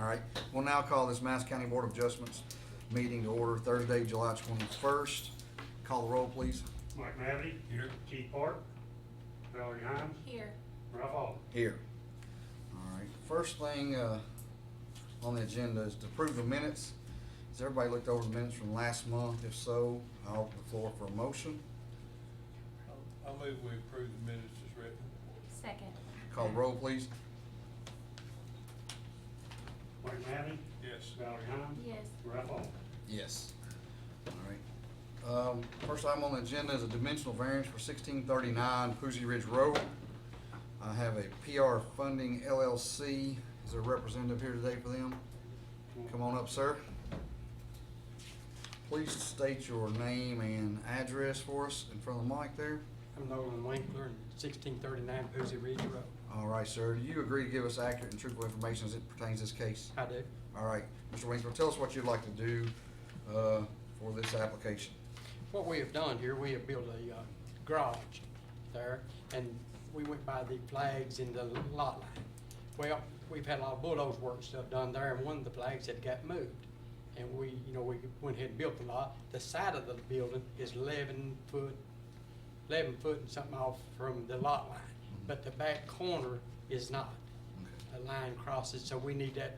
right, we'll now call this Madison County Board of Adjustments meeting to order Thursday, July 21st. Call the roll, please. Mike Mavety. Here. Keith Park. Valerie Hines. Here. Ralph Allen. Here. All right, first thing on the agenda is to approve the minutes. Has everybody looked over the minutes from last month? If so, I'll open the floor for a motion. I'll move we approve the minutes as written. Second. Call the roll, please. Mike Mavety. Yes. Valerie Hines. Yes. Ralph Allen. Yes. All right. First item on the agenda is a dimensional variance for 1639 Poozy Ridge Road. I have a PR Funding LLC. Is there a representative here today for them? Come on up, sir. Please state your name and address for us in front of the mic there. I'm Nolan Winkler, 1639 Poozy Ridge Road. All right, sir. Do you agree to give us accurate and truthful information as it pertains to this case? I do. All right. Mr. Winkler, tell us what you'd like to do for this application. What we have done here, we have built a garage there, and we went by the flags in the lot line. Well, we've had a lot of bulldozer work stuff done there, and one of the flags had got moved. And we went ahead and built the lot. The side of the building is 11 foot and something off from the lot line. But the back corner is not. Okay. A line crosses, so we need that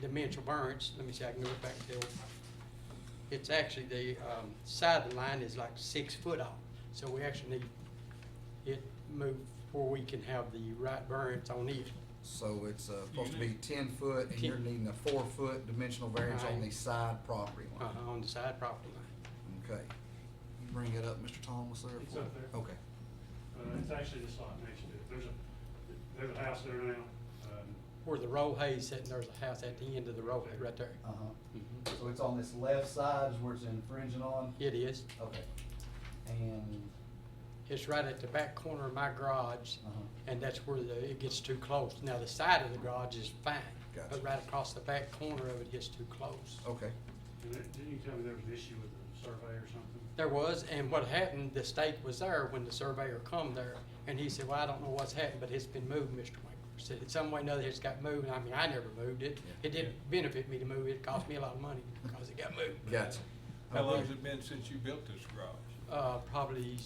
dimensional variance. Let me see, I can go back to it. It's actually the side of the line is like 6 foot off. So we actually need it moved before we can have the right variance on it. So it's supposed to be 10 foot, and you're needing a 4 foot dimensional variance on the side property line. On the side property line. Okay. You bring it up, Mr. Thomas, there? It's up there. Okay. It's actually this lot next to it. There's a house there now. Where the row hay is sitting, there's a house at the end of the row hay right there. Uh-huh. So it's on this left side is where it's infringing on? It is. Okay. And, It's right at the back corner of my garage, and that's where it gets too close. Now, the side of the garage is fine, Gotcha. but right across the back corner of it gets too close. okay. And didn't you tell me there was an issue with the survey or something? There was, and what happened, the state was there when the surveyor come there, and he said, well, I don't know what's happened, but it's been moved, Mr. Winkler. Said, in some way or another, it's got moved. I mean, I never moved it. Yeah. It didn't benefit me to move it. It cost me a lot of money because it got moved. Gotcha. How long Okay. has it been since you built this garage? Probably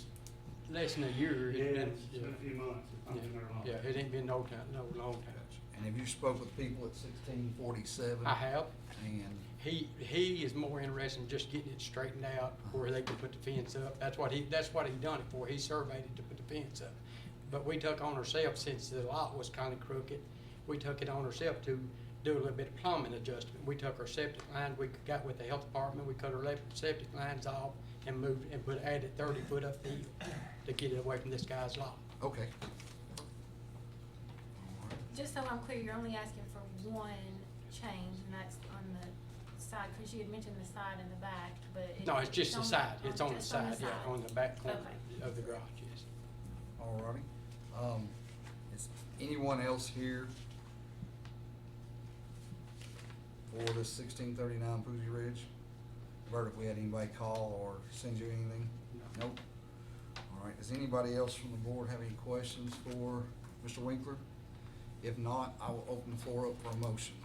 less than a year. It's been a few months. It's not been there long. Yeah, it ain't been no time, no long time. And have you spoke with people at 1647? I have. And, He is more interested in just getting it straightened out where they can put the fence up. That's what he done it for. He surveyed it to put the fence up. But we took on ourselves, since the lot was kind of crooked, we took it on ourselves to do a little bit of plumbing adjustment. We took our septic line, we got with the health department, we cut our septic lines off and moved and added 30 foot up the hill to get it away from this guy's lot. okay. Just so I'm clear, you're only asking for one change, and that's on the side, because you had mentioned the side and the back, but. No, it's just the on side. It's on the just side, yeah, on the back corner Okay. of the garage, yes. All righty. Is anyone else here for this 1639 Poozy Ridge? Bert, if we had anybody call or send you anything? No. Nope. All right, does anybody else from the board have any questions for Mr. Winkler? If not, I will open the floor up for a motion.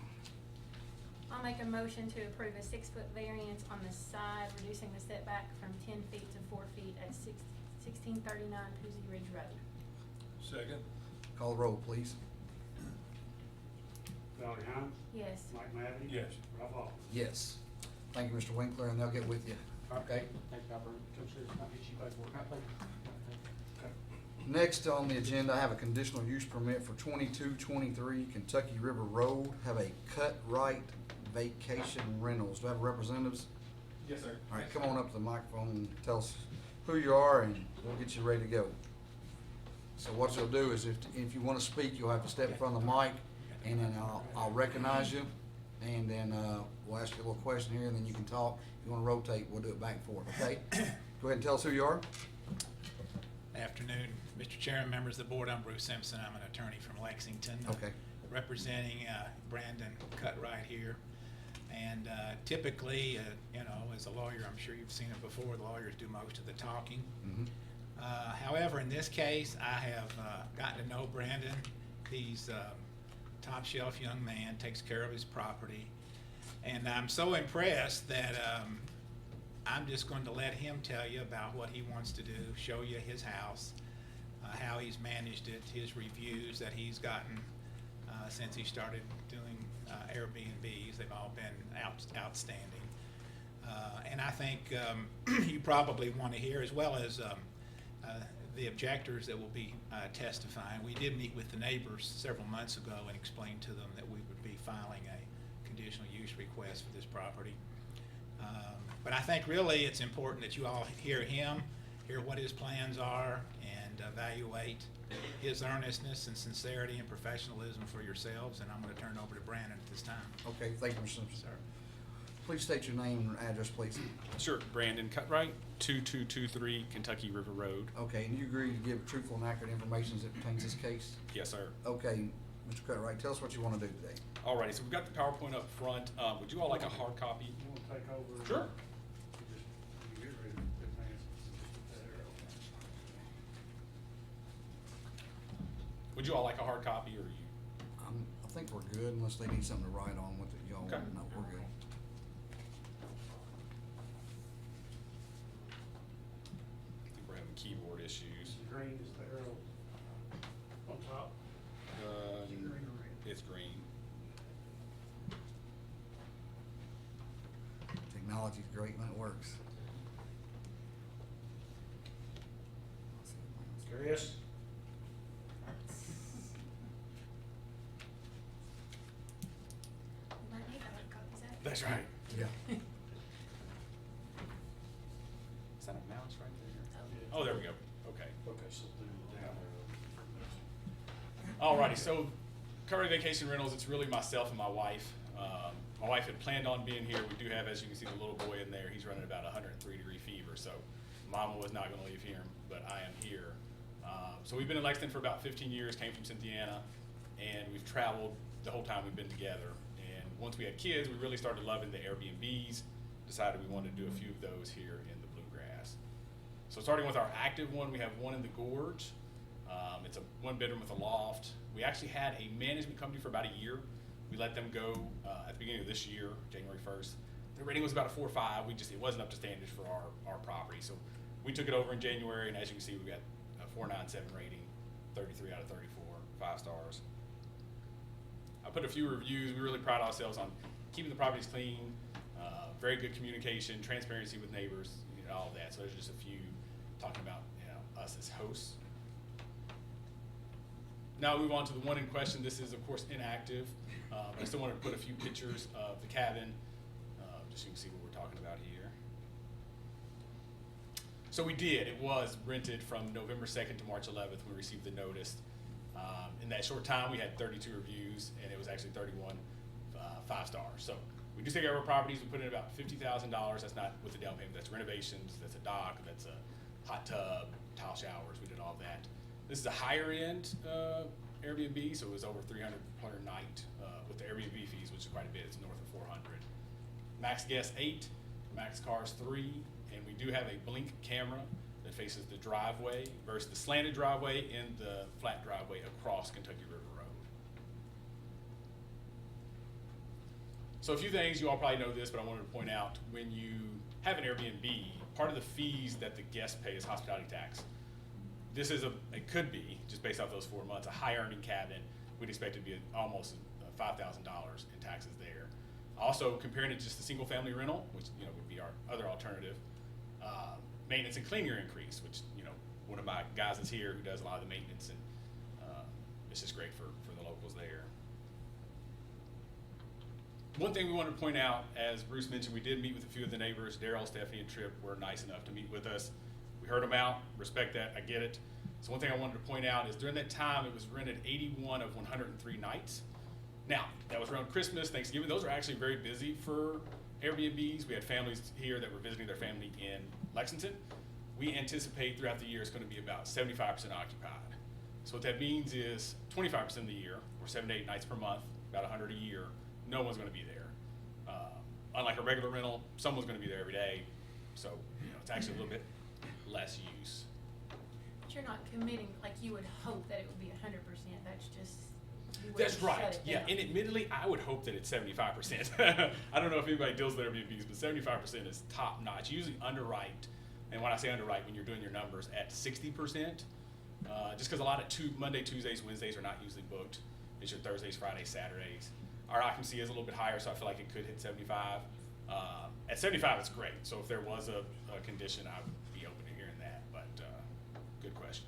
I'll make a motion to approve a 6 foot variance on the side, reducing the setback from 10 feet to 4 feet at 1639 Poozy Ridge Road. Second? Call the roll, please. Valerie Hines. Yes. Mike Mavety. Yes. Ralph Allen. Yes. Thank you, Mr. Winkler, and they'll get with you. Okay. Thank you, Albert. Come see us, I'll get you paperwork. Thank you. Next on the agenda, I have a conditional use permit for 2223 Kentucky River Road. Have a cut right vacation rentals. Do I have representatives? Yes, sir. All right, come on up to the microphone and tell us who you are, and we'll get you ready to go. So what you'll do is if you want to speak, you'll have to step in front of the mic, and then I'll recognize you, and then we'll ask you a little question here, and then you can talk. If you want to rotate, we'll do it back and forth, okay? Go ahead and tell us who you are. Afternoon, Mr. Chairman, members of the board. I'm Bruce Simpson. I'm an attorney from Lexington. Okay. Representing Brandon Cutright here. And typically, as a lawyer, I'm sure you've seen it before, the lawyers do most of the talking. Mm-hmm. However, in this case, I have gotten to know Brandon. He's top shelf young man, takes care of his property. And I'm so impressed that I'm just going to let him tell you about what he wants to do, show you his house, how he's managed it, his reviews that he's gotten since he started doing Airbnbs. They've all been outstanding. And I think you probably want to hear, as well as the objectors that will be testifying. We did meet with the neighbors several months ago and explained to them that we would be filing a conditional use request for this property. But I think really it's important that you all hear him, hear what his plans are, and evaluate his earnestness and sincerity and professionalism for yourselves. And I'm going to turn it over to Brandon at this time. Okay, thank you, Mr. Simpson. Sir. Please state your name and address, please. Sure, Brandon Cutright, 2223 Kentucky River Road. Okay, and you agree to give truthful and accurate information as it pertains to this case? Yes, sir. Okay, Mr. Cutright, tell us what you want to do today. Alrighty, so we've got the PowerPoint up front. Would you all like a hard copy? You wanna take over? Sure. You get ready to advance, just put that arrow. Would you all like a hard copy, or you? I think we're good unless they need something to write on with it, y'all. Okay. No, we're good. I think we're having keyboard Is issues. the green, is the arrow on top? Is it green or red? It's green. Technology's great when it works. Chris? You might need hard copies after. That's right. Yeah. Is that a mouse right there? Oh. Oh, there we go. Okay. Okay, so do the down arrow. Alrighty, so Curry Vacation Rentals, it's really myself and my wife. My wife had planned on being here. We do have, as you can see, the little boy in there. He's running about 103-degree fever, so Mama was not going to leave here, but I am here. So we've been in Lexington for about 15 years, came from Cynthiana, and we've traveled the whole time we've been together. And once we had kids, we really started loving the Airbnbs, decided we wanted to do a few of those here in the Bluegrass. So starting with our active one, we have one in the Gorge. It's a one-bedroom with a loft. We actually had a management company for about a year. We let them go at the beginning of this year, January 1st. The rating was about a 4 or 5. It wasn't up to standards for our property. So we took it over in January, and as you can see, we got a 4.97 rating, 33 out of 34, 5 stars. I put a few reviews. We really pride ourselves on keeping the properties clean, very good communication, transparency with neighbors, all of that. So there's just a few talking about us as hosts. Now we move on to the one in question. This is, of course, inactive, but I still wanted to put a few pictures of the cabin, just so you can see what we're talking about here. So we did. It was rented from November 2nd to March 11th. We received the notice. In that short time, we had 32 reviews, and it was actually 31 5 stars. So we do take care of our properties. We put in about $50,000. That's not with the down payment. That's renovations. That's a dock. That's a hot tub, tile showers. We did all that. This is a higher end Airbnb, so it was over $300 per night with the Airbnb fees, which is quite a bit. It's north of 400. Max guest 8, max cars 3, and we do have a blink camera that faces the driveway versus the slanted driveway and the flat driveway across Kentucky River Road. So a few things, you all probably know this, but I wanted to point out, when you have an Airbnb, part of the fees that the guests pay is hospitality tax. This is it could be, just based off those 4 months, a high earning cabin. We'd expect it to be almost $5,000 in taxes there. Also, comparing it to just a single family rental, which would be our other alternative, maintenance and cleaning increase, which one of my guys is here who does a lot of the maintenance, and it's just great for the locals there. One thing we wanted to point out, as Bruce mentioned, we did meet with a few of the neighbors. Daryl, Stephanie, and Tripp were nice enough to meet with us. We heard them out, respect that, I get it. So one thing I wanted to point out is during that time, it was rented 81 of 103 nights. Now, that was around Christmas, Thanksgiving. Those are actually very busy for Airbnbs. We had families here that were visiting their family in Lexington. We anticipate throughout the year it's going to be about 75% occupied. So what that means is 25% of the year, or 7 to 8 nights per month, about 100 a year, no one's going to be there. Unlike a regular rental, someone's going to be there every day. So it's actually a little bit less use. But you're not committing, like you would hope that it would be 100%, that's just you would That's shut right, it yeah, down. and admittedly, I would hope that it's 75%. I don't know if anybody deals with Airbnbs, but 75% is top notch. You usually underwrite, and when I say underwrite, when you're doing your numbers at 60%, just because a lot of Monday, Tuesdays, Wednesdays are not usually booked. It's your Thursdays, Fridays, Saturdays. Our occupancy is a little bit higher, so I feel like it could hit 75. At 75, it's great. So if there was a condition, I would be open to hearing that, but good question.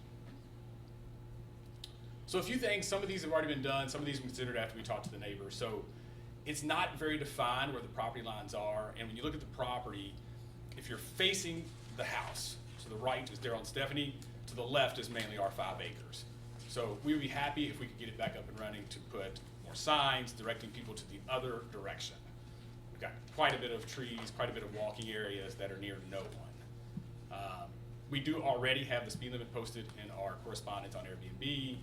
So a few things, some of these have already been done, some of these were considered after we talked to the neighbors. So it's not very defined where the property lines are, and when you look at the property, if you're facing the house, to the right is Daryl and Stephanie, to the left is mainly our 5 acres. So we would be happy if we could get it back up and running to put more signs directing people to the other direction. We've got quite a bit of trees, quite a bit of walking areas that are near no one. We do already have the speed limit posted in our correspondence on Airbnb.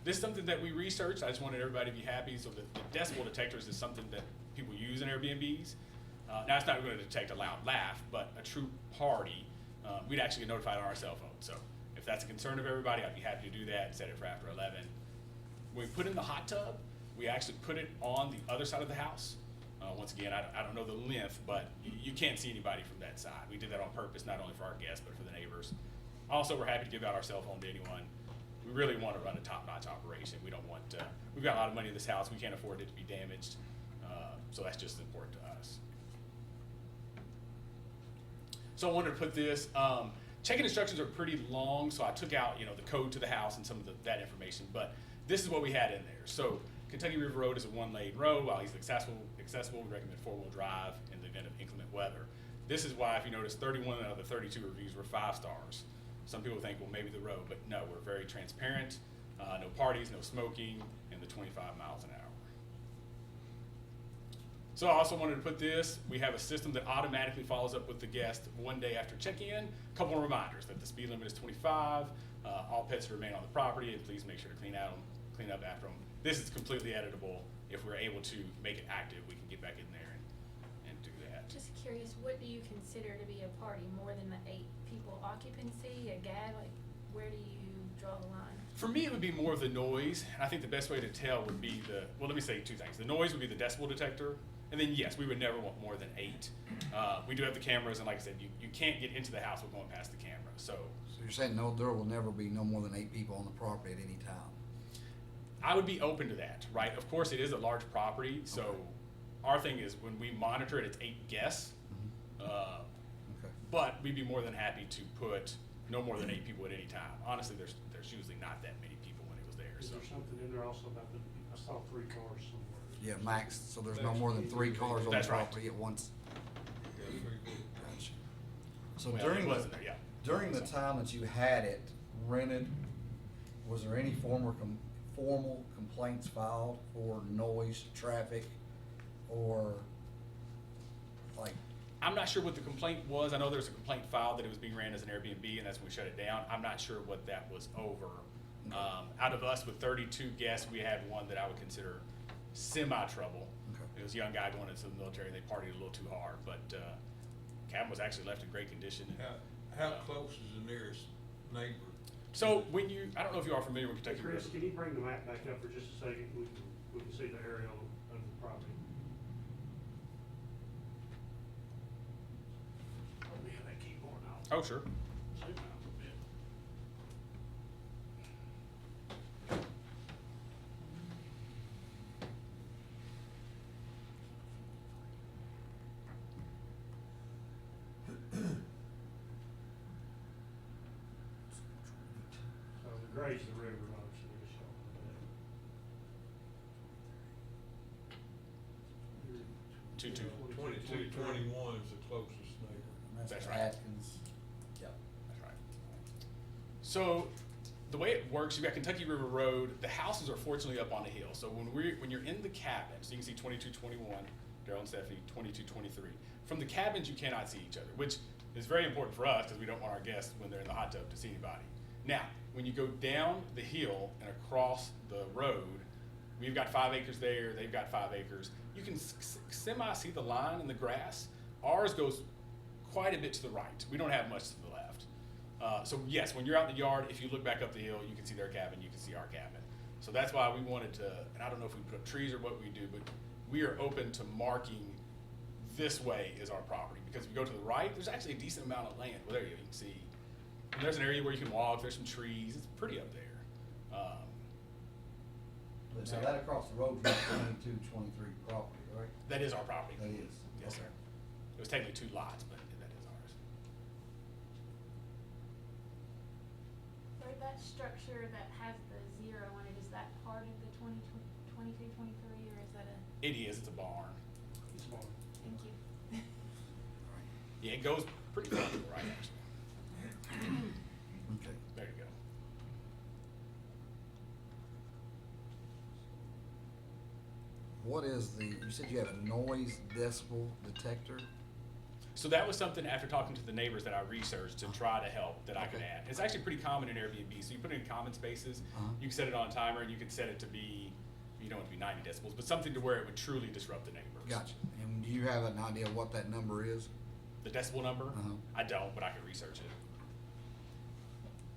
This is something that we researched. I just wanted everybody to be happy. So the decibel detectors is something that people use in Airbnbs. Now it's not going to detect a loud laugh, but a true party, we'd actually get notified on our cell phone. So if that's a concern of everybody, I'd be happy to do that and set it for after 11. When we put in the hot tub, we actually put it on the other side of the house. Once again, I don't know the length, but you can't see anybody from that side. We did that on purpose, not only for our guests, but for the neighbors. Also, we're happy to give out our cell phone to anyone. We really want to run a top-notch operation. We don't want, we've got a lot of money in this house. We can't afford it to be damaged. So that's just important to us. So I wanted to put this, check-in instructions are pretty long, so I took out, the code to the house and some of that information, but this is what we had in there. So Kentucky River Road is a 1-lane road. While he's accessible, we recommend 4-wheel drive in the event of inclement weather. This is why, if you notice, 31 out of the 32 reviews were 5 stars. Some people think, well, maybe the road, but no, we're very transparent. No parties, no smoking, and the 25 miles an hour. So I also wanted to put this, we have a system that automatically follows up with the guest one day after check-in. A couple of reminders that the speed limit is 25, all pets remain on the property, and please make sure to clean up after them. This is completely editable. If we're able to make it active, we can get back in there and do that. Just curious, what do you consider to be a party? More than the 8 people occupancy, a gag? Like, where do you draw the line? For me, it would be more of the noise. And I think the best way to tell would be well, let me say 2 things. The noise would be the decibel detector. And then, yes, we would never want more than 8. We do have the cameras, and like I said, you can't get into the house without going past the camera. So you're saying there will never be no more than 8 people on the property at any time? I would be open to that, right? Of course, it is a large property, so Okay. our thing is when we monitor it, it's 8 guests. Okay. But we'd be more than happy to put no more than 8 people at any time. Honestly, there's usually not that many people when it was there. Is So there something in there also about I saw 3 cars somewhere? Yeah, max, so there's no more than 3 cars on the That's right. property at once. Gotcha. So well, during it the, wasn't there, yeah. during the time that you had it rented, was there any formal complaints filed for noise, traffic, or like? I'm not sure what the complaint was. I know there's a complaint filed that it was being ran as an Airbnb, and that's when we shut it down. I'm not sure what that was over. Okay. Out of us with 32 guests, we had one that I would consider semi-trouble. Okay. It was a young guy going into the military. They partied a little too hard, but cabin was actually left in great condition. How close is the nearest neighbor? So when I don't know if you are familiar with Kentucky Chris, River. can you bring the map back up for just a second? We can see the aerial of the property. Oh, man, that keyboard out. Oh, sure. Zoom out a bit. So the gray's the river, obviously, just showing that. 2221 is the closest neighbor. And That's for right. Atkins. Yep. That's right. So the way it works, you've got Kentucky River Road. The houses are fortunately up on a hill. So when you're in the cabin, so you can see 2221, Daryl and Stephanie, 2223. From the cabins, you cannot see each other, which is very important for us because we don't want our guests when they're in the hot tub to see anybody. Now, when you go down the hill and across the road, we've got 5 acres there, they've got 5 acres. You can semi see the line in the grass. Ours goes quite a bit to the right. We don't have much to the left. So yes, when you're out in the yard, if you look back up the hill, you can see their cabin, you can see our cabin. So that's why we wanted to, and I don't know if we put up trees or what we do, but we are open to marking this way is our property. Because if you go to the right, there's actually a decent amount of land. Well, there you can see. And there's an area where you can walk, there's some trees, it's pretty up there. But So- now that across the road is 22, 23 property, right? That is our property. That is. Yes, sir. Okay. It was technically 2 lots, but that is ours. So that structure that has the 0 on it, is that part of the 22, 23, or is that a, It is, it's a barn. It's small. thank you. Yeah, it goes pretty far to the right, actually. Okay. There you go. What is you said you have a noise decibel detector? So that was something after talking to the neighbors that I researched to try to help that I could Okay. add. It's actually pretty common in Airbnb. So you put it in common spaces, Uh-huh. you can set it on a timer, and you can set it to be, you don't want it to be 90 decibels, but something to where it would truly disrupt the neighbors. Gotcha. And do you have an idea of what that number is? The decibel number, Uh-huh. I don't, but I can research it.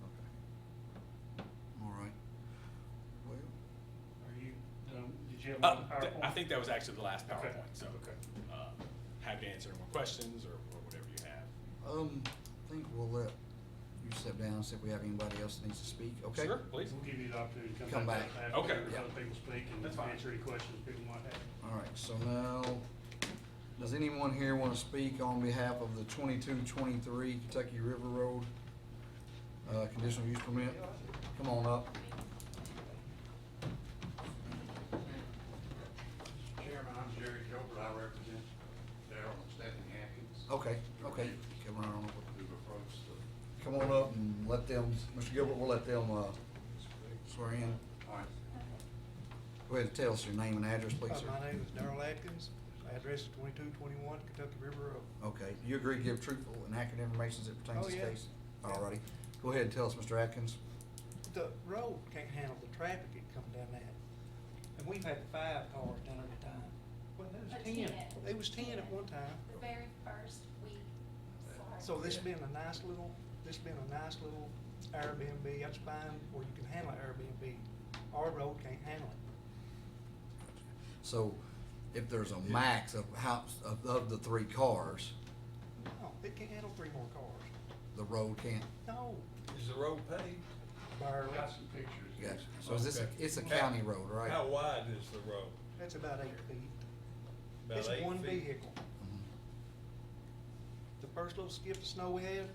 Okay. All right. Well, Are you, did you have Uh, one PowerPoint? I think that was actually the last Okay, PowerPoint, so okay. happy to answer any more questions or whatever you have. I think we'll let you step down and see if we have anybody else that needs to speak, okay? Sure, please. We'll give you the opportunity to Come come back back. after Okay. Yeah. other people speak and That's fine. answer any questions people might have. All right, so now, does anyone here want to speak on behalf of the 2223 Kentucky River Road, conditional use permit? Come on up. Chairman, I'm Jerry Gilbert, I represent Darrell and Stephanie Atkins. Okay, okay. Come on up. Who've approached the. Come on up and let them, Mr. Gilbert, we'll let them, swear in. All right. Go ahead and tell us your name and address, please, sir. My name is Darrell Atkins. Address is 2221 Kentucky River Road. Okay, you agree to give truthful and accurate information as it pertains Oh, to this yeah. case? Yeah. Alrighty. Go ahead and tell us, Mr. Atkins. The road can't handle the traffic that come down that. And we've had 5 cars down there at a time. Well, there was But 10. 10. It was 10 at one time. The very first week. So this being a nice little Airbnb, that's fine, where you can handle an Airbnb. Our road can't handle it. So, if there's a max of of the 3 cars, No, it can't handle 3 more cars. the road can't? No, Is the road paved? barely. Got some pictures here. Gotcha. So is this, Okay. it's a county road, right? How wide is the road? That's about 8 feet. About It's 8 one feet? vehicle. Mhm. The first little skip of snow we had,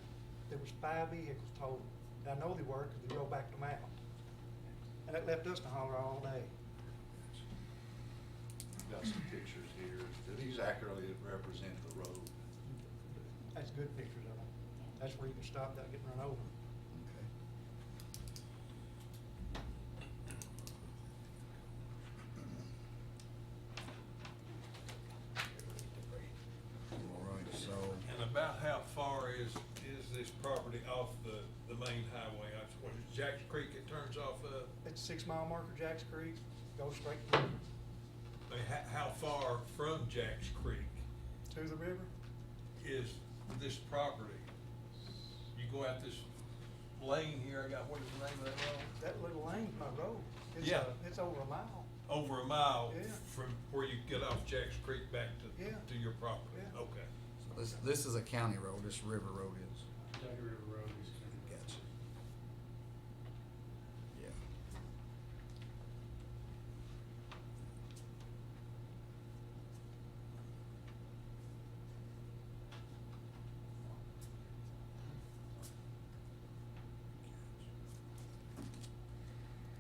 there was 5 vehicles total. And I know they were, because they rolled back them out. And that left us to holler all day. Got some pictures here. Do these accurately represent the road? That's good pictures of them. That's where you can stop without getting run over. Okay. All right, so, And about how far is this property off the main highway? What is Jack's Creek it turns off of? It's 6 mile marker, Jacks Creek, goes straight through I mean, how far from Jack's Creek to the river. is this property? You go out this lane here, what is the name of that road? That little lane's my road. Yeah. It's over a mile. Over a mile Yeah. from where you get off Jack's Creek back Yeah. to your property? Yeah. Okay. so this is a county road, this river road is. Kentucky River Road is. Gotcha. Yeah.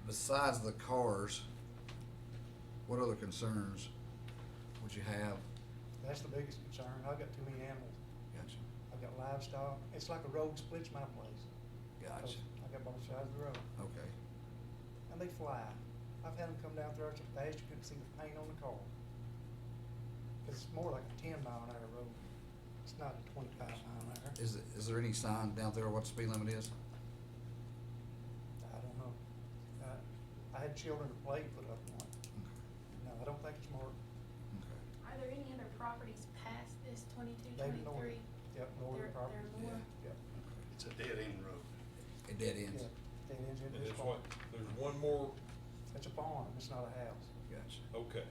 Besides the cars, what other concerns would you have? That's the biggest concern. I've got too many animals. Gotcha. I've got livestock. It's like a road splits my place. Gotcha. I got both sides of the road. Okay. And they fly. I've had them come down through so fast you couldn't see the paint on the car. 'Cause it's more like a 10-mile-an-hour road. It's not a 25-mile-an-hour. Is there any sign down there what the speed limit is? I don't know. I had children to play put up one. Okay. No, I don't think it's more. Okay. Are there any other properties past this 22, David North. 23? Yep, northern There- property. there are more? Yep. It's a dead end road. It dead ends. Yeah. Dead ends in And this there's farm. there's one more It's a farm, it's not a house. Gotcha. Okay,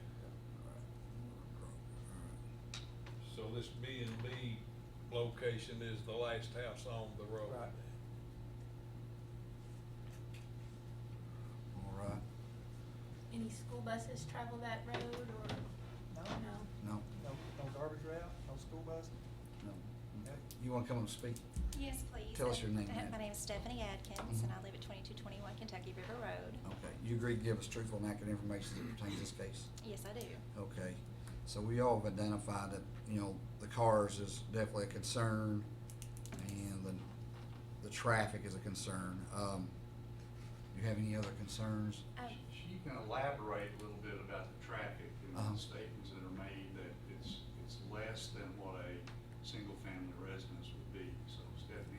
so this B and B location is the last house on the road. Right. All right. Any school buses travel that road or No, no? No, no garbage route, no school bus. no. Okay. You wanna come and speak? Yes, please. Tell us your name, ma'am. My name is Stephanie Adkins, and Mhm. I live at 2221 Kentucky River Road. Okay. You agree to give us truthful and accurate information that pertains to this case? Yes, I do. Okay, so we all have identified that, you know, the cars is definitely a concern, and the traffic is a concern. You have any other concerns? She can elaborate a little bit about the traffic and Uh-huh. the statements that are made that it's less than what a single-family residence would be. So Stephanie,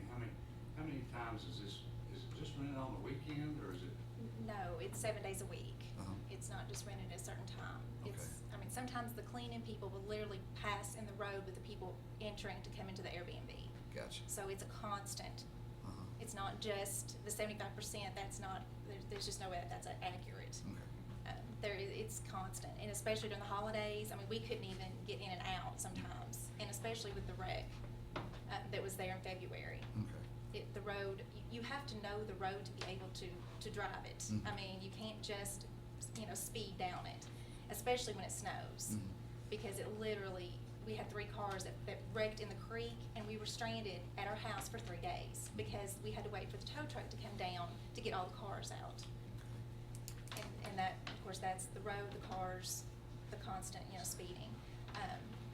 how many times is it just rented on the weekend, or is it? No, it's 7 days a week. Uh-huh. It's not just rented at a certain time. Okay. I mean, sometimes the cleaning people will literally pass in the road with the people entering to come into the Airbnb. Gotcha. So it's a constant. Uh-huh. It's not just the 75%, that's not, there's just no way that's accurate. Okay. It's constant, and especially during the holidays, I mean, we couldn't even get in and out sometimes, and especially with the wreck that was there in February. Okay. The road, you have to know the road to be able to drive it. Mhm. I mean, you can't just, speed down it, especially when it snows. Mhm. Because it literally, we had 3 cars that wrecked in the creek, and we were stranded at our house for 3 days because we had to wait for the tow truck to come down to get all the cars out. And that, of course, that's the road, the cars, the constant, speeding.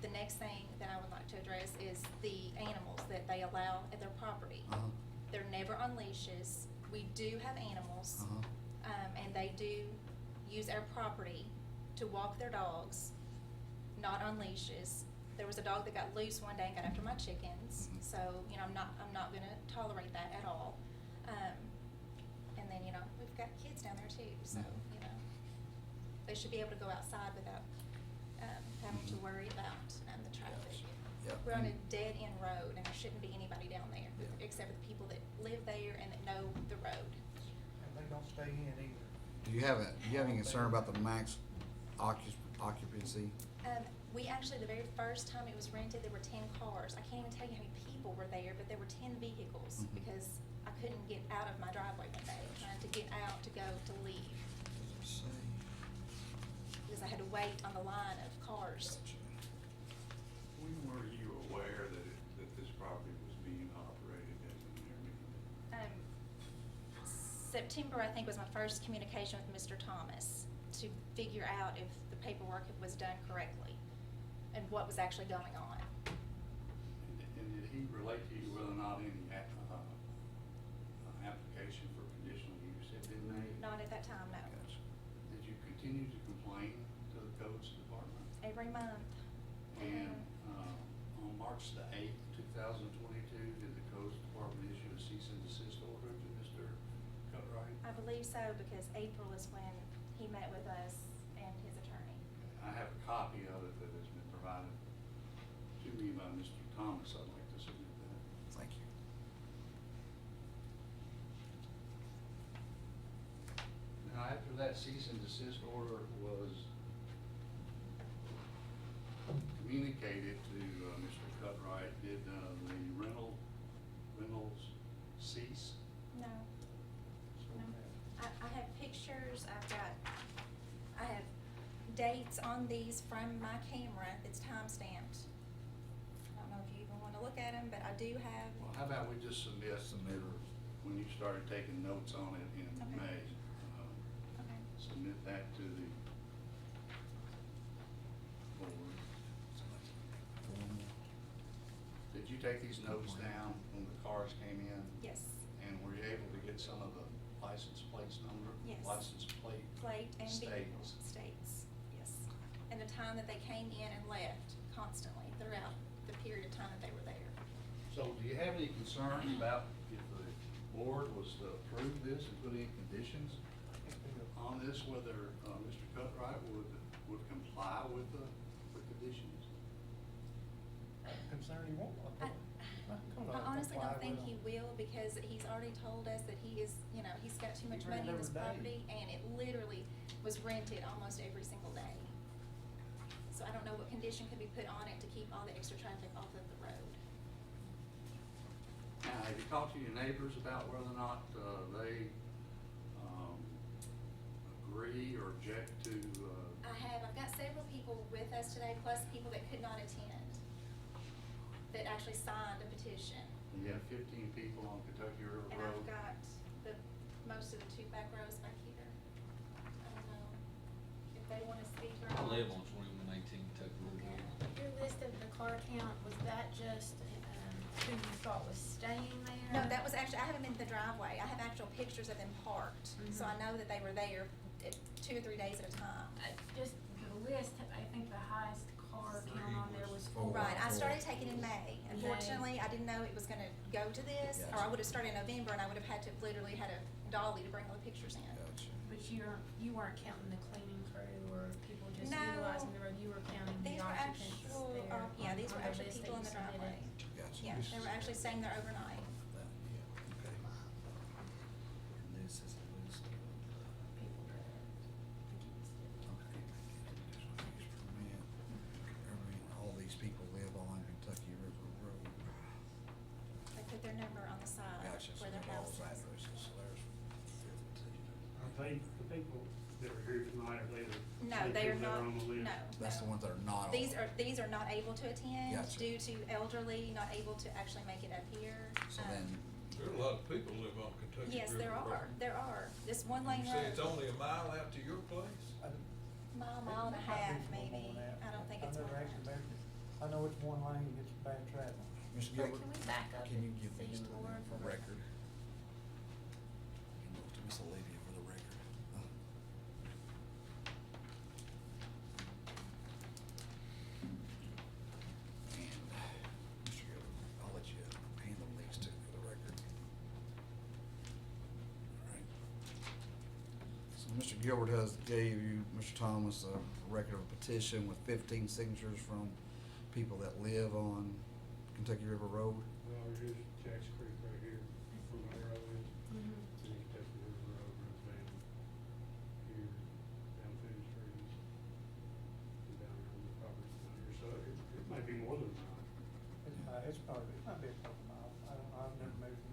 The next thing that I would like to address is the animals that they allow at their property. Uh-huh. They're never on leashes. We do have animals, Uh-huh. and they do use our property to walk their dogs, not on leashes. There was a dog that got loose one day and got after my chickens, Mhm. so, I'm not gonna tolerate that at all. And then, we've got kids down there too, so, Mhm. they should be able to go outside without, having to Mhm. worry about, the traffic. Yeah. We're on a dead-end road, and there shouldn't be anybody down there, Yeah. except for the people that live there and that know the road. And they don't stay in either. Do you have any concern about the max occupancy? We actually, the very first time it was rented, there were 10 cars. I can't even tell you how many people were there, but there were 10 vehicles Mhm. because I couldn't get out of my driveway one day, trying to get out to go to leave, Let's see. because I had to wait on the line of cars. Gotcha. When were you aware that this property was being operated as an Airbnb? September, I think, was my first communication with Mr. Thomas to figure out if the paperwork was done correctly and what was actually going on. And did he relate to you whether or not any application for conditional use had been made? Not at that time, no. Gotcha. Did you continue to complain to the codes department? Every month. And on March the 8th, 2022, did the codes department issue a cease and desist order to Mr. Cutright? I believe so, because April is when he met with us and his attorney. I have a copy of it that has been provided to me by Mr. Thomas. I'd like to submit that. Thank you. Now, after that cease and desist order was communicated to Mr. Cutright, did the rentals cease? No. No. I have pictures, I have dates on these from my camera that's time-stamped. I don't know if you even wanna look at them, but I do have. Well, how about we just submit when you started taking notes on it in Okay. May? Okay. Submit that to the board. Did you take these notes down when the cars came in? Yes. And were you able to get some of the license plates number? Yes. License plate? Plate and vehicle States. states, yes. And the time that they came in and left constantly throughout the period of time that they were there. So do you have any concerns about if the board was to approve this and put any conditions on this, whether Mr. Cutright would comply with the conditions? Concern you won't. I honestly don't think he will, because he's already told us that he is, he's got too much much rent money in this every day. property, and it literally was rented almost every single day. So I don't know what condition could be put on it to keep all the extra traffic off of the road. Now, have you talked to your neighbors about whether or not, they, agree or object to, I've got several people with us today, plus people that could not attend, that actually signed a petition. you have 15 people on Kentucky River And Road? I've got most of the two back rows back here. I don't know if they wanna speak or I not. live on 2118 Kentucky Road. Your list of the car count, was that just, who you thought was staying there? No, that was actually, I haven't been to the driveway. I have actual pictures of them parked, so I Mhm. know that they were there 2 or 3 days at a time. Just the list, I think the highest car count on there was four. Right, I Four. started taking in May. Unfortunately, I didn't know it was gonna go to this, or I Gotcha. would've started in November and I would've had to literally had a dolly to bring all the pictures in. Gotcha. But you weren't counting the cleaning crew or people just No. utilizing the road, you were counting the These were occupants actual, there yeah, on- these were on the actual list people that in you the driveway. submitted. Gotcha. Yeah, they were actually staying there overnight. That, yeah, okay. And this is a list of, People that keep it still. okay. Conditional use permit. All these people live on Kentucky River Road. They put their number on the side Gotcha, so where their they're all house is. addresses, so there's 15. I think the people that are here tonight, are they the? No, same they are people that not, on the list? no. That's the no. ones that are not on. These are not able to attend Gotcha. due to elderly, not able to actually make it up here. So Um, then, There are a lot of people live on Kentucky Yes, River there Road. are, there are. This one lane You road. say it's only a mile out to your place? Mile and a half, maybe. I don't think it's I've one never lane. actually measured it. I know it's one lane, it's bad traffic. Mr. Or Gilbert, can we back up can you and give see these to more the for the- record? You know, to Miss Olivia for the record. And, Mr. Gilbert, I'll let you handle these two for the record. All right. So Mr. Gilbert gave you, Mr. Thomas, a record of a petition with 15 signatures from people that live on Kentucky River Road. Well, here's Jack's Creek right here, from my road is, Mhm. and you can take the river road, runs down here, down through the trees, and down around the property down here, so it might be more than a mile. It's probably, it might be a couple miles. I don't know, I've never measured it.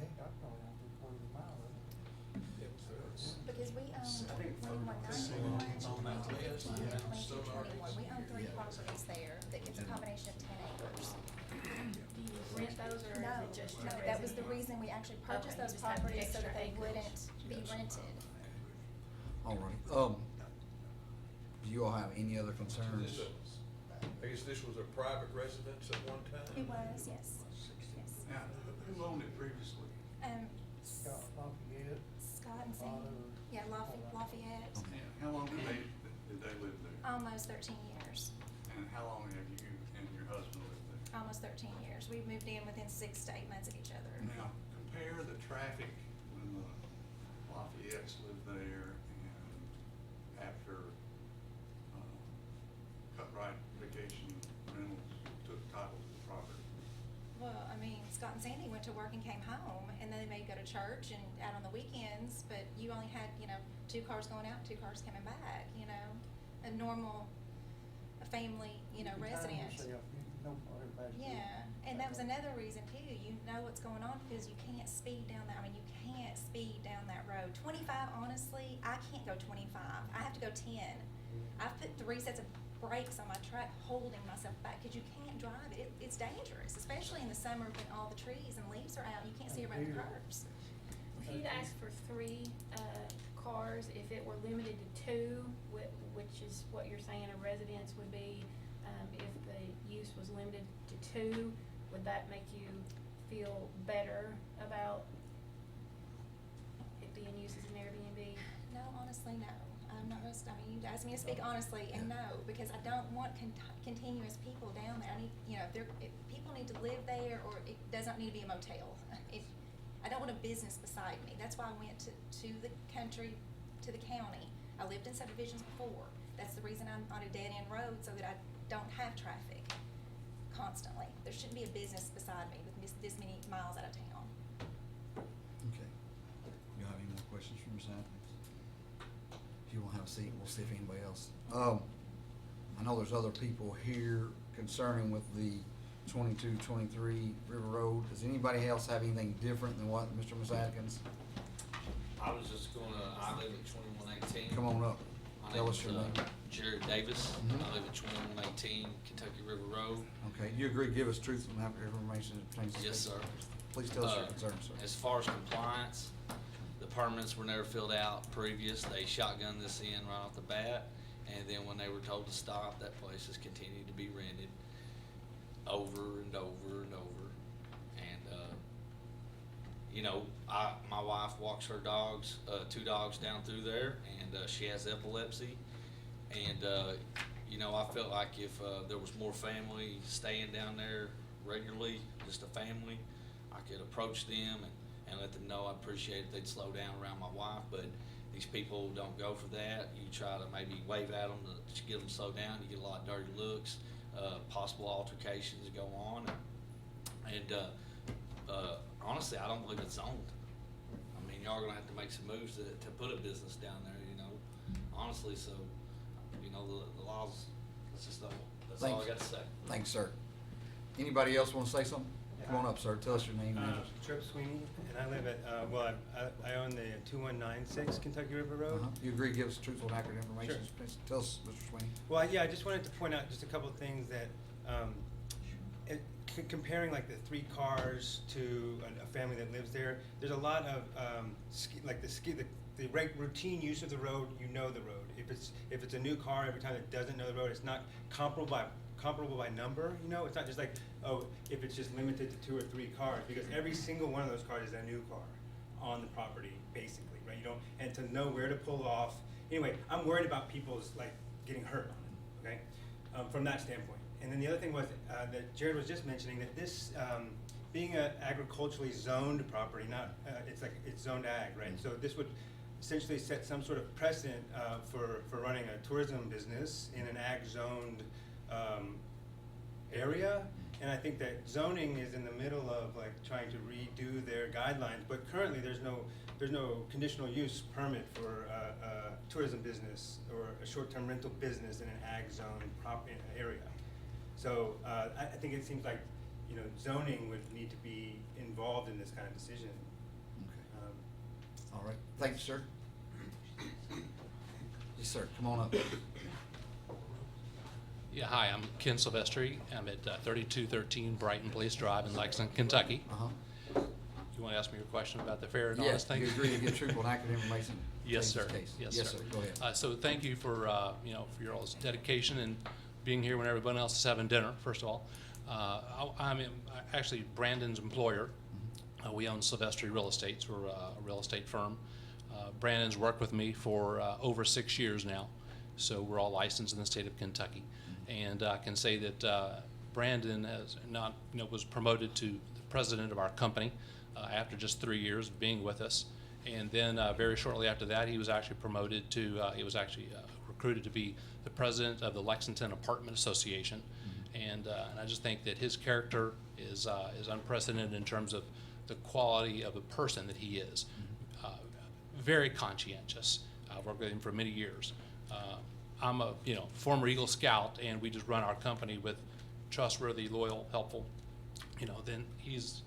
Heck, I probably don't do quarter of a mile of it. Because we own think 2191, on that list, yeah. 2221. We own 3 properties there that gives a combination of 10 acres. Do you rent those or No, is it just no, your that was the residents? reason we actually purchased Okay, you those just have properties so that extra they acres. wouldn't be Gotcha. rented. All right, do you all have any other concerns? I guess this was a private residence at one time? It was, yes, yes. Now, who owned it previously? Scott Lafayette. Scott and Father. Sandy, yeah, Lafayette, Okay. And how long did they live there? almost 13 years, And how long have you and your husband lived there? almost 13 years. We moved in within 6 to 8 months of each other. Now, compare the traffic when the Lafayette's lived there and after, Cutright Vacation Rentals took title to the property. Well, I mean, Scott and Sandy went to work and came home, and then they may go to church and out on the weekends, but you only had, 2 cars going out, 2 cars coming back, a normal, a family, You can time resident. yourself. You know what everybody's doing. Yeah, and that was another reason too, you know what's going on because you can't speed down you can't speed down that road. 25, honestly, I can't go 25, I have to go 10. I've put 3 sets of brakes on my truck holding myself back because you can't drive it. It's dangerous, especially in the summer when all the trees and leaves are out, you can't see around the curves. If you'd asked for 3 cars, if it were limited to 2, which is what you're saying a residence would be, if the use was limited to 2, would that make you feel better about it being used as an Airbnb? No, honestly, no. I'm not gonna, you asked me to speak honestly, and no, because I don't want continuous people down there. I need, if people need to live there, or it does not need to be a motel. I don't want a business beside me. That's why I went to the country, to the county. I lived in subdivisions before. That's the reason I'm on a dead-end road, so that I don't have traffic constantly. There shouldn't be a business beside me with this many miles out of town. If you want to have a seat, we'll see if anybody else. I know there's other people here concerning with the 22-23 River Road. Does anybody else have anything different than what Mr. Mazatkins? I was just I live at 2118. Come on up. My Tell name us is, your name. Jared Davis. Mhm. I live at 2118 Kentucky River Road. Okay, you agree, give us truthful and accurate information that pertains to Yes, this? sir. Please tell us your Uh, concerns, sir. As far as compliance, the permits were never filled out previous. They shotgunned this in right off the bat. And then when they were told to stop, that place has continued to be rented over and over and over. And, you know, my wife walks her dogs, 2 dogs down through there, and she has epilepsy. And, you know, I felt like if there was more family staying down there regularly, just a family, I could approach them and let them know I appreciate if they'd slow down around my wife. But these people don't go for that. You try to maybe wave at them to get them to slow down. You get a lot of dirty looks, possible altercations go on. And honestly, I don't believe it's zoned. I mean, y'all are gonna have to make some moves to put a business down there, you know, honestly. So, you know, the laws, that's all I got to say. Thanks, sir. Anybody else want to say something? Come on up, sir. Tell us your name and address. Trip Sweeney, and I live at, I own the 2196 Kentucky River Road. You agree, give us truthful and accurate information? Sure. Please tell us, Mr. Sweeney. Well, yeah, I just wanted to point out just a couple of things that, comparing like the 3 cars to a family that lives there, there's a lot of, the routine use of the road, you know the road. If it's a new car, every time it doesn't know the road, it's not comparable by number, you know? It's not just like, oh, if it's just limited to 2 or 3 cars, because every single one of those cars is a new car on the property, basically, right? You don't, and to know where to pull off. Anyway, I'm worried about people's like getting hurt on it, okay? From that standpoint. And then the other thing was that Jared was just mentioning that this, being an agriculturally zoned property, not, it's zoned ag, right? So this would essentially set some sort of precedent for running a tourism business in an ag zoned area. And I think that zoning is in the middle of like trying to redo their guidelines, but currently there's no conditional use permit for a tourism business or a short-term rental business in an ag zone area. So I think it seems like, you know, zoning would need to be involved in this kind of decision. Okay. All right. Thank you, sir. Yes, sir. Come on up. Yeah, hi, I'm Ken Silvestri. I'm at 3213 Brighton Place Drive in Lexington, Kentucky. You want to ask me your question about the fair and all this thing? Yes, you agree to give truthful and accurate information? Yes, sir. Case. Yes, Yes, sir. sir. Go ahead. So thank you for, you know, for your all's dedication and being here when everyone else is having dinner, first of all. I'm actually Brandon's employer. We own Silvestri Real Estate. We're a real estate firm. Brandon's worked with me for over 6 years now, so we're all licensed in the state of Kentucky. And I can say that Brandon was promoted to the president of our company after just 3 years of being with us. And then very shortly after that, he was actually promoted to, he was actually recruited to be the president of the Lexington Apartment Association. And I just think that his character is unprecedented in terms of the quality of a person that he is. Very conscientious. I've worked with him for many years. I'm a former Eagle Scout, and we just run our company with trustworthy, loyal, helpful. Then he's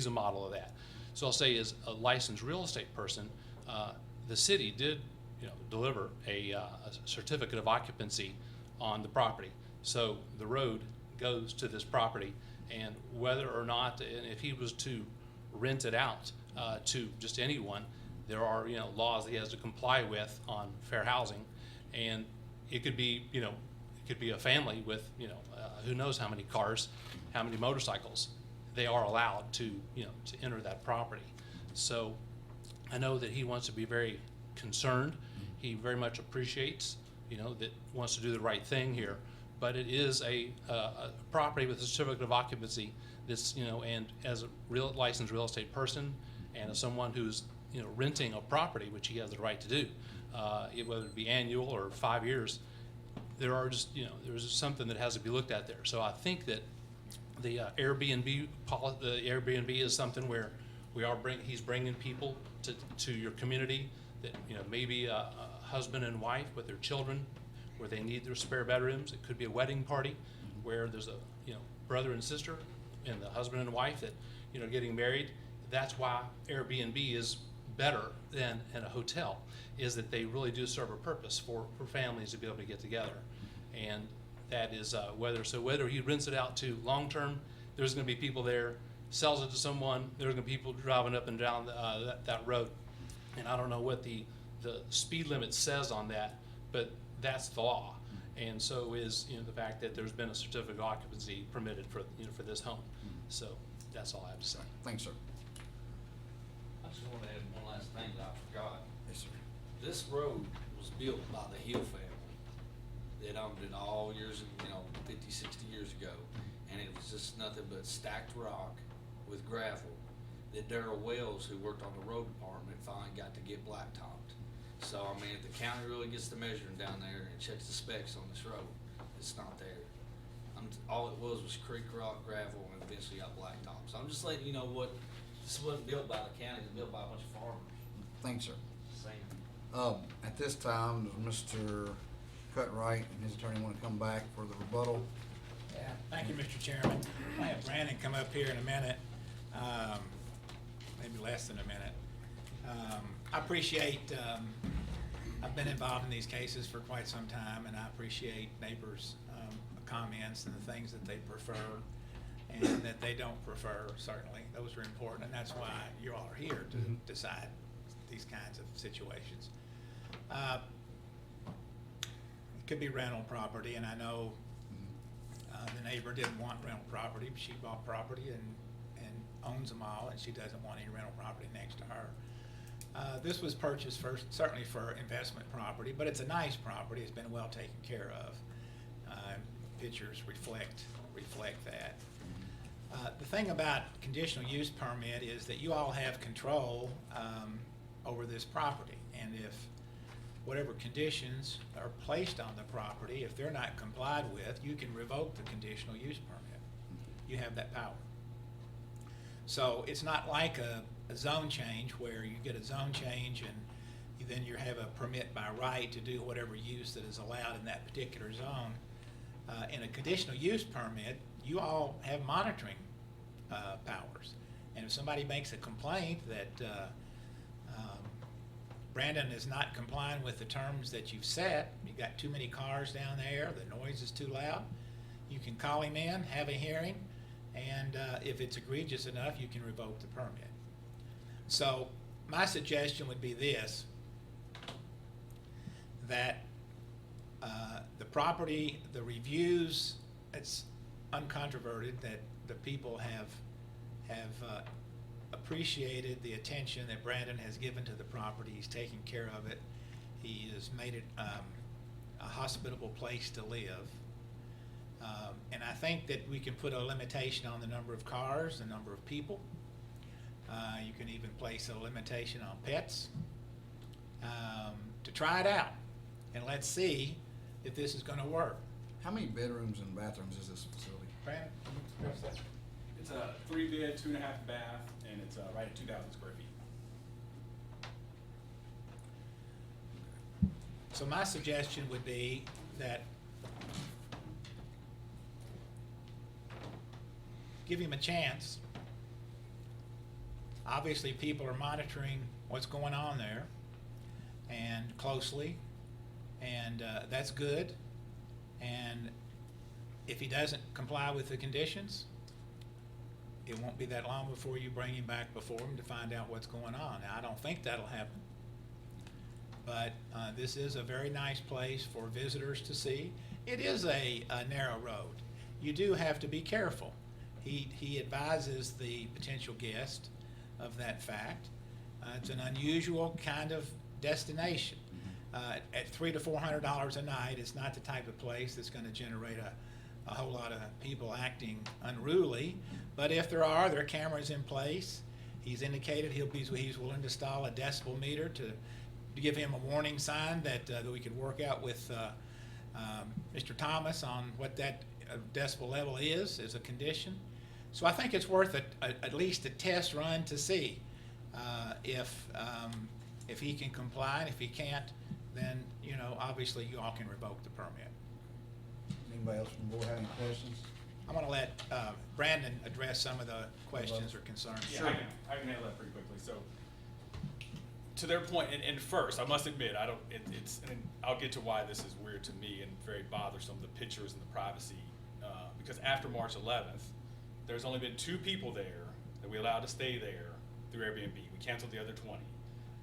a model of that. So I'll say, as a licensed real estate person, the city did deliver a certificate of occupancy on the property. So the road goes to this property, and whether or not, and if he was to rent it out to just anyone, there are laws that he has to comply with on fair housing, and it could be a family with who knows how many cars, how many motorcycles. They are allowed to to enter that property. So I know that he wants to be very concerned. He very much appreciates that wants to do the right thing here, but it is a property with a certificate of occupancy. This and as a licensed real estate person, and as someone who's renting a property, which he has the right to do, whether it be annual or 5 years, there are just there's something that has to be looked at there. So I think that the Airbnb is something where he's bringing people to your community that, maybe a husband and wife with their children, where they need their spare bedrooms. It could be a wedding party where there's a, brother and sister and the husband and wife that, getting married. That's why Airbnb is better than in a hotel, is that they really do serve a purpose for families to be able to get together. And that is whether he rents it out to long-term, there's gonna be people there, sells it to someone, there's gonna be people driving up and down that road. And I don't know what the speed limit says on that, but that's the law. And so is, the fact that there's been a certificate of occupancy permitted for, for this home. So that's all I have to say. Thanks, sir. I just want to add one last thing that I forgot. Yes, sir. This road was built by the Hill family. That owned it all years, 50, 60 years ago. And it was just nothing but stacked rock with gravel that Darrell Wells, who worked on the road department, finally got to get blacktopped. So, I mean, if the county really gets to measuring down there and checks the specs on this road, it's not there. All it was creek rock, gravel, and eventually got blacktop. So I'm just letting you know this wasn't built by the county, it was built by a bunch of farmers. Thanks, sir. Same. At this time, does Mr. Cutright and his attorney want to come back for the rebuttal? Yeah, thank you, Mr. Chairman. I'll have Brandon come up here in a minute, maybe less than a minute. I appreciate, I've been involved in these cases for quite some time, and I appreciate neighbors' comments and the things that they prefer and that they don't prefer, certainly. Those are important, and that's why you all are here to decide these kinds of situations. It could be rental property, and I know the neighbor didn't want rental property, but she bought property and owns them all, and she doesn't want any rental property next to her. This was purchased certainly for investment property, but it's a nice property. It's been well taken care of. Pictures reflect that. The thing about conditional use permit is that you all have control over this property, and if whatever conditions are placed on the property, if they're not complied with, you can revoke the conditional use permit. You have that power. So it's not like a zone change where you get a zone change and then you have a permit by right to do whatever use that is allowed in that particular zone. In a conditional use permit, you all have monitoring powers. And if somebody makes a complaint that Brandon is not complying with the terms that you've set, you've got too many cars down there, the noise is too loud, you can call him in, have a hearing, and if it's egregious enough, you can revoke the permit. So my suggestion would be this, that the property, the reviews, it's uncontroverted that the people have appreciated the attention that Brandon has given to the property. He's taken care of it. He has made it a hospitable place to live. And I think that we can put a limitation on the number of cars, the number of people. You can even place a limitation on pets to try it out. And let's see if this is going to work. How many bedrooms and bathrooms is this facility? Brandon, what's that? It's a 3-bed, 2.5 bath, and it's right at 2,000 square feet. So my suggestion would be that give him a chance. Obviously, people are monitoring what's going on there and closely, and that's good. And if he doesn't comply with the conditions, it won't be that long before you bring him back before him to find out what's going on. Now, I don't think that'll happen, but this is a very nice place for visitors to see. It is a narrow road. You do have to be careful. He advises the potential guest of that fact. It's an unusual kind of destination. At $300 to $400 a night, it's not the type of place that's going to generate a whole lot of people acting unruly. But if there are cameras in place. He's indicated he's willing to install a decibel meter to give him a warning sign that we could work out with Mr. Thomas on what that decibel level is as a condition. So I think it's worth at least a test run to see if If he can comply, and if he can't, then, you know, obviously you all can revoke the permit. Anybody else from the board have any questions? I'm gonna let Brandon address some of the questions or concerns. Yeah, I can handle that pretty quickly. So, to their point, and first, I must admit, and I'll get to why this is weird to me and very bothersome, the pictures and the privacy, because after March 11th, there's only been 2 people there that we allowed to stay there through Airbnb. We canceled the other 20.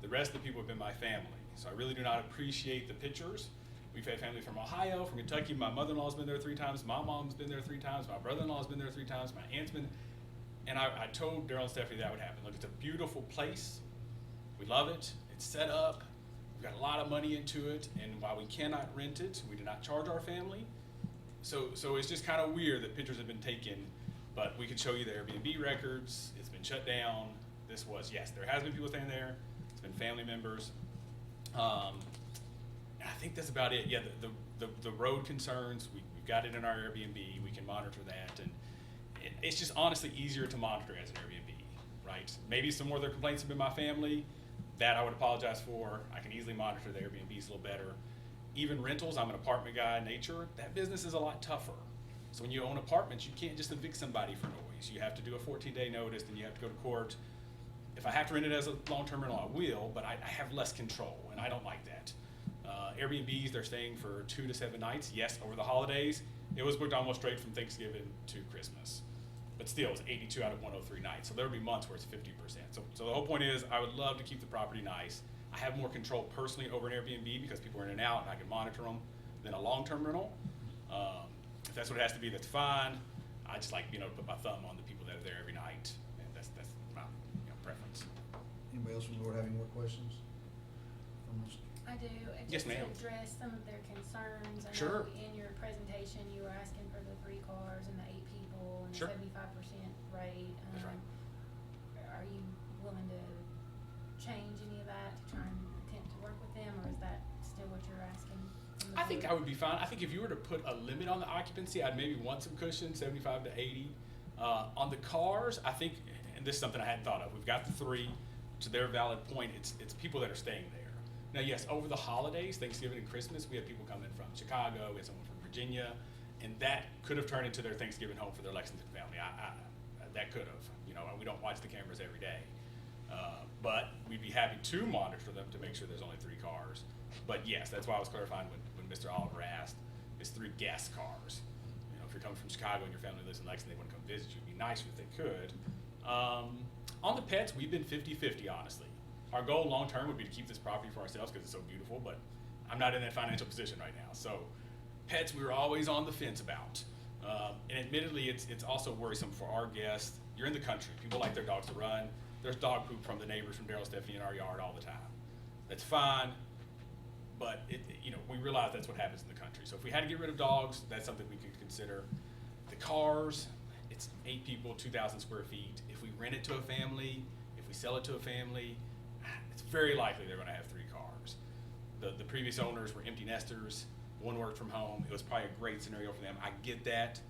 The rest of the people have been my family, so I really do not appreciate the pictures. We've had family from Ohio, from Kentucky. My mother-in-law's been there 3 times. My mom's been there 3 times. My brother-in-law's been there 3 times. My aunt's been, and I told Daryl and Stephanie that would happen. Look, it's a beautiful place. We love it. It's set up. We've got a lot of money into it, and while we cannot rent it, we do not charge our family. So it's just kind of weird that pictures have been taken, but we can show you the Airbnb records. It's been shut down. This was, yes, there has been people staying there. It's been family members. I think that's about it. Yeah, the road concerns, we've got it in our Airbnb. We can monitor that, and it's just honestly easier to monitor as an Airbnb, right? Maybe some more of their complaints have been my family. That I would apologize for. I can easily monitor the Airbnbs a little better. Even rentals, I'm an apartment guy in nature. That business is a lot tougher. So when you own apartments, you can't just evict somebody for noise. You have to do a 14-day notice, then you have to go to court. If I have to rent it as a long-term rental, I will, but I have less control, and I don't like that. Airbnbs, they're staying for 2 to 7 nights. Yes, over the holidays, it was booked almost straight from Thanksgiving to Christmas. But still, it's 82 out of 103 nights. So there'll be months where it's 50%. So the whole point is, I would love to keep the property nice. I have more control personally over an Airbnb because people are in and out and I can monitor them than a long-term rental. If that's what it has to be, that's fine. I just like, to put my thumb on the people that are there every night, and that's my preference. Anybody else from the board have any more questions? From us? I do. Yes, Just to ma'am. address some of their concerns. I Sure. know in your presentation, you were asking for the 3 cars and the 8 people and Sure. 75% rate. That's right. Are you willing to change any of that to try and attempt to work with them, or is that still what you're asking from the I think board? I would be fine. I think if you were to put a limit on the occupancy, I'd maybe want some cushion, 75 to 80. On the cars, I think, and this is something I hadn't thought of, we've got the 3. To their valid point, it's people that are staying there. Now, yes, over the holidays, Thanksgiving and Christmas, we had people coming from Chicago, we had someone from Virginia, and that could have turned into their Thanksgiving home for their Lexington family. That could have. We don't watch the cameras every day. But we'd be happy to monitor them to make sure there's only 3 cars. But yes, that's why I was clarifying when Mr. Oliver asked, it's 3 guest cars. If you're coming from Chicago and your family lives in Lexington, they want to come visit you, it'd be nice if they could. On the pets, we've been 50-50, honestly. Our goal long-term would be to keep this property for ourselves because it's so beautiful, but I'm not in that financial position right now. So pets, we were always on the fence about. And admittedly, it's also worrisome for our guests. You're in the country. People like their dogs to run. There's dog poop from the neighbors from Daryl Stephanie in our yard all the time. That's fine, but we realize that's what happens in the country. So if we had to get rid of dogs, that's something we could consider. The cars, it's 8 people, 2,000 square feet. If we rent it to a family, if we sell it to a family, it's very likely they're going to have 3 cars. The previous owners were empty nesters. One worked from home. It was probably a great scenario for them. I get that,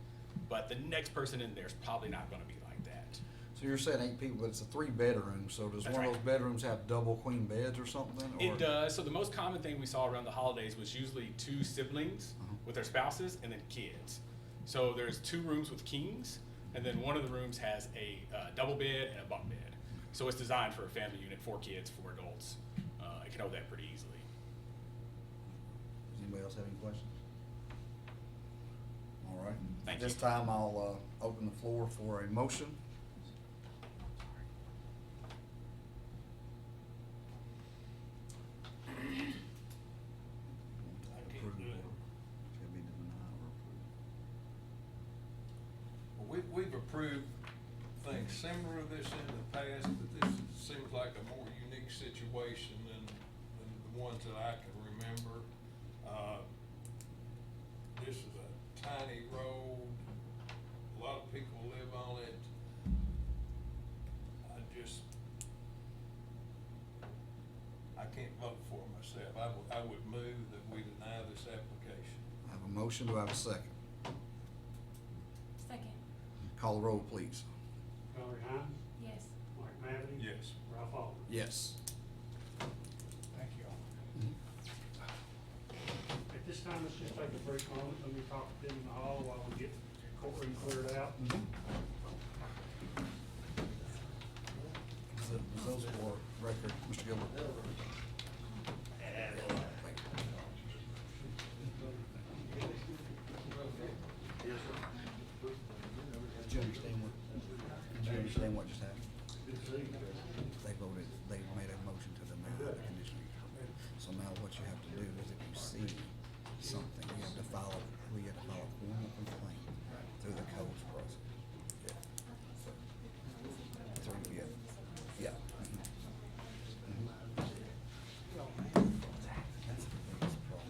but the next person in there is probably not going to be like that. So you're saying 8 people, but it's a 3-bedroom, so does That's one of right. those bedrooms have double queen beds or something? It or- does. So the most common thing we saw around the holidays was usually 2 siblings with their spouses and then kids. So there's 2 rooms with kings, and then one of the rooms has a double bed and a bunk bed. So it's designed for a family unit, 4 kids, 4 adults. It can hold that pretty easily. Does anybody else have any questions? All right. Thank At this you. time, I'll open the floor for a motion. Approve or shall be denied or approved? Well, we've approved things similar to this in the past, but this seems like a more unique situation than the ones that I can remember. This is a tiny road, a lot of people live on it. I can't vote for it myself. I would move that we deny this application. I have a motion, do I have a second? Second. Call the roll, please. Valerie Hines, Yes. Mike Mavety. Yes. Ralph Oliver. Yes. time, let's just take a brief moment, let me talk to them in the hall while we get courtroom cleared out. Those for record, Mr. Gilbert. Did you understand what just happened? They voted, they made a motion to deny the conditional use permit. So now what you have to do is if you see something, we have to file a formal complaint through the codes process. Yeah. Through, yeah. Yeah. That's the biggest problem.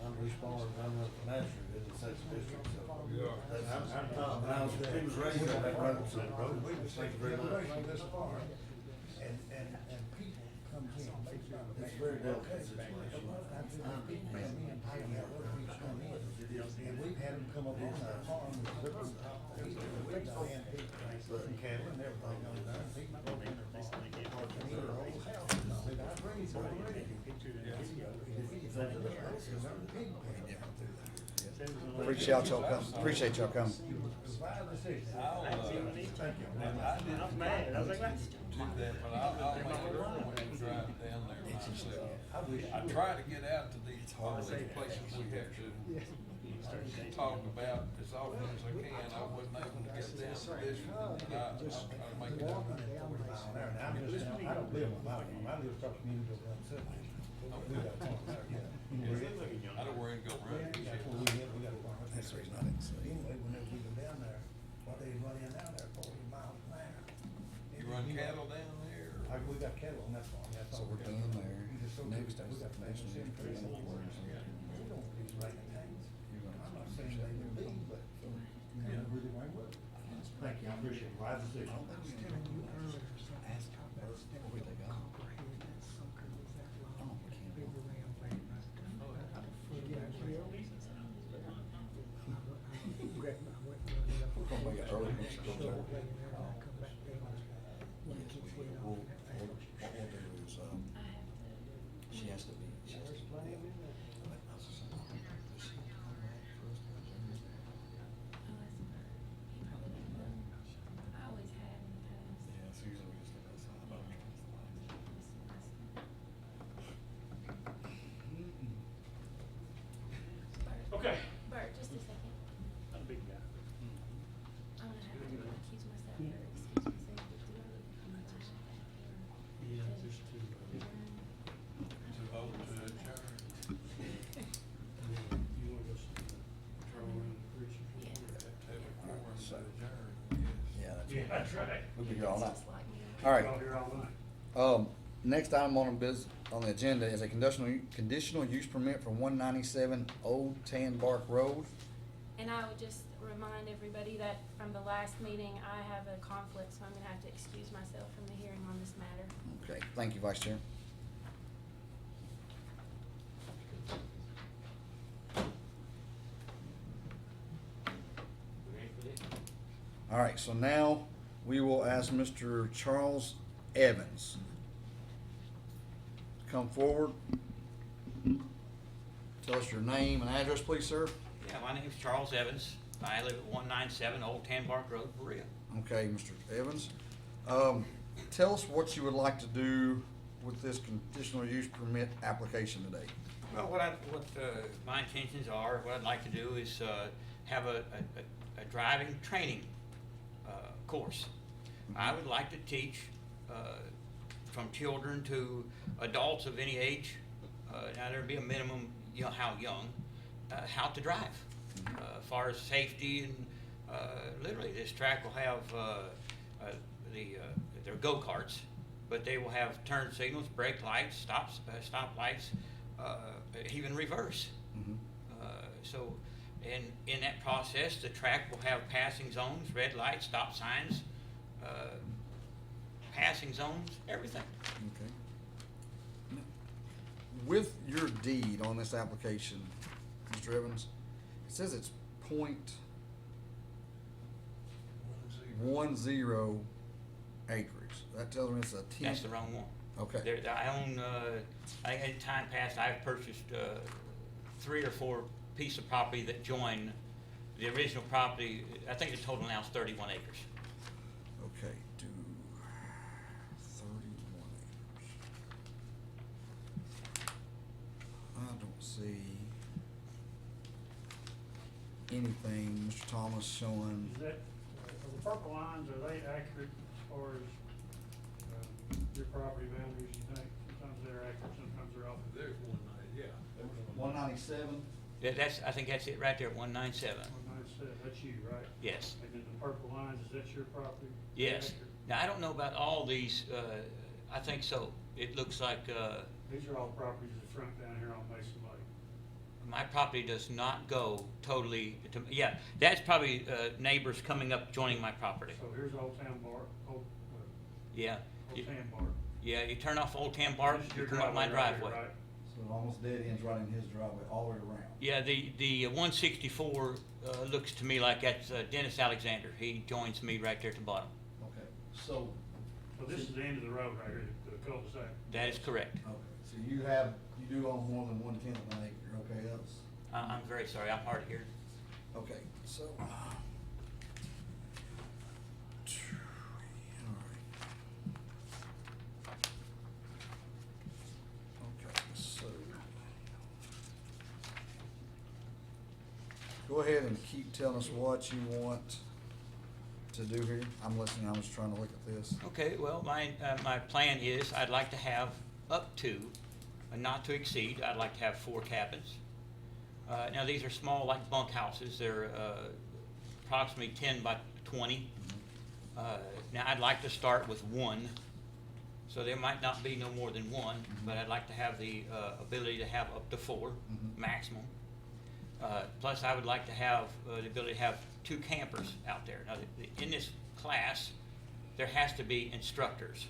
I'm Bruce Barnes, I'm a master in the Sixth District, so. You are. I'm Tom, and I was raised on that road, so, thank you very much. And people comes in, they try to It's make. a very delicate situation. And we've had them come up on our farm with different, and cattle and everything on there, and people go in their farm, and in their old house, and all that, I've raised already. Appreciate y'all coming, appreciate y'all coming. I'm mad, I was like, Do that, but I'll make sure when you drive down there myself. I try to get out to these places we have to talk about as often as I can. I wasn't able to get down to this one, but I'll try to make it up. I don't live on my farm, I live across the community over on South. We got a farm there, yeah. I don't worry and go run. That's where we live, we got a farm. That's the reason I didn't say. Anyway, whenever we go down there, what they run in down there 40 miles an hour. You run cattle down there? We got cattle on that farm, that's So all. we're done there. Next We is got the national things in security prison. and words. We don't want these raining things. You're gonna- I'm not saying they will be, but you know, really won't work. Thank you, I appreciate it. Wise decision. I was telling you earlier, ask Bert where they go. Oh, we can't. We're gonna make it early when she goes over. Yes, what we'll do is, she has to be, yeah. But I was just saying, does she come back for us to adjourn? I always have in the past. Yeah, it's usually we just look outside. okay. Bert, just a second. I'm a big guy. I'm gonna have to accuse myself or excuse myself. Yeah, just to, To vote to adjourn. you wanna go see the patrol and the preacher? Yes. Have a quorum to adjourn, yes. Yeah, that's Yeah, right. that's right. We'll be here all night. Just like me. All right. Y'all here all night. Next item on the agenda is a conditional use permit for 197 Old Tan Bark Road. And I would just remind everybody that from the last meeting, I have a conflict, so I'm gonna have to excuse myself from the hearing on this matter. Okay, thank you, Vice Chair. All right, so now we will ask Mr. Charles Evans to come forward. Tell us your name and address, please, sir. Yeah, my name's Charles Evans. I live at 197 Old Tan Bark Road, Berea. Okay, Mr. Evans. Tell us what you would like to do with this conditional use permit application today. Well, my intentions are, what I'd like to do is have a driving training course. I would like to teach from children to adults of any age. Now there'd be a minimum, you know, how young, how to drive. As far as safety and literally this track will have they're go-karts, but they will have turn signals, brake lights, stop lights, even reverse. So, and in that process, the track will have passing zones, red lights, stop signs, passing zones, everything. Okay. With your deed on this application, Mr. Evans, it says it's .10 acres. That tells me it's a 10. That's the wrong one. Okay. I own, I think in time past, I've purchased, 3 or 4 pieces of property that join the original property. I think the total now is 31 acres. Okay, do 31 acres. I don't see anything, Mr. Thomas, showing. Is that, are the purple lines, are they accurate as far as, your property boundaries, you think? Sometimes they're accurate, sometimes they're off. There's one, yeah. 197? Yeah, I think that's it right there, 197. 197, that's you, right? Yes. And then the purple lines, is that your property? Yes. Accurate? Now, I don't know about all these, I think so. It looks like, These are all properties that front down here on Mason Lake. my property does not go totally to, yeah, that's probably, neighbors coming up joining my property. So here's Old Town Bar, Yeah. Old You- Town Bar. Yeah, you turn off Old Town Bar, This is you your come up my right here, driveway. right? So it almost dead ends right in his driveway, all the way around. Yeah, the 164, looks to me like that's Dennis Alexander. He joins me right there at the bottom. Okay, so, So this is the end of the road right here, the cul-de-sac. That is correct. okay, so you do own more than 1/10 of an acre, okay, that's, I'm very sorry, I'm hard of hearing. okay, so. All right. Okay, so. Go ahead and keep telling us what you want to do here. I'm listening, I'm just trying to look at this. Okay, well, my plan is I'd like to have up to, not to exceed, I'd like to have 4 cabins. Now, these are small, like bunkhouses. They're approximately 10 by 20. Now, I'd like to start with 1, so there might not be no more than 1, but I'd like to have the ability to have up to 4 maximum. Plus, I would like to have the ability to have 2 campers out there. Now, in this class, there has to be instructors,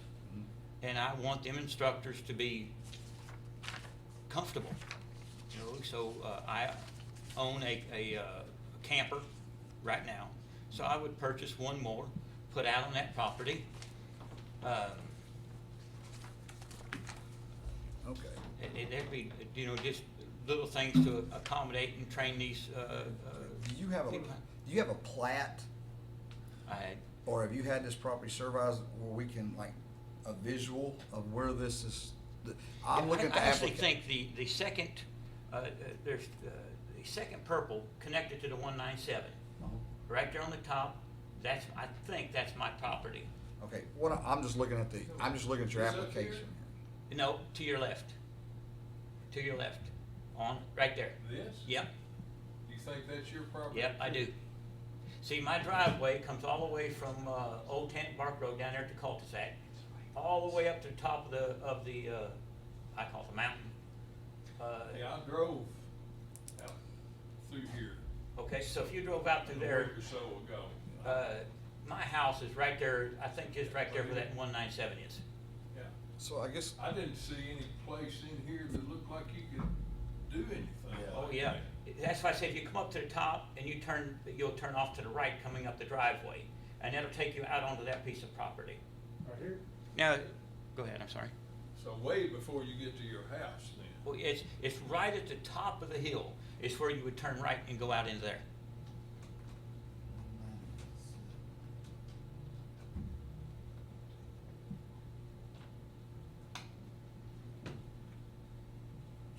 and I want them instructors to be comfortable. You know, so I own a camper right now, so I would purchase 1 more, put out on that property. Okay. And there'd be, you know, just little things to accommodate and train these Do you have people. a plat, I, or have you had this property surveyed where we can, like, a visual of where this is? I'm looking at the I actually application. think the second, there's the second purple connected to the 197, right there on the top. I think that's my property. Okay, I'm just looking at your Is that application. No, to your left. To your left. On, right there. This? Yep, You think that's your property? yep, I do. See, my driveway comes all the way from, Old Tent Bark Road down there at the cul-de-sac, all the way up to the top of the, I call it the mountain. Yeah, I drove out through here Okay, so if you drove out through a there, week or so ago. my house is right there, I think just right there where that 197 is. Yeah. So I guess, I didn't see any place in here that looked like you could do anything. Oh, like yeah. that. That's why I say if you come up to the top and you'll turn off to the right coming up the driveway, and that'll take you out onto that piece of property. Right here? Now, go ahead, I'm sorry. So way before you get to your house then. Well, it's right at the top of the hill. It's where you would turn right and go out into there.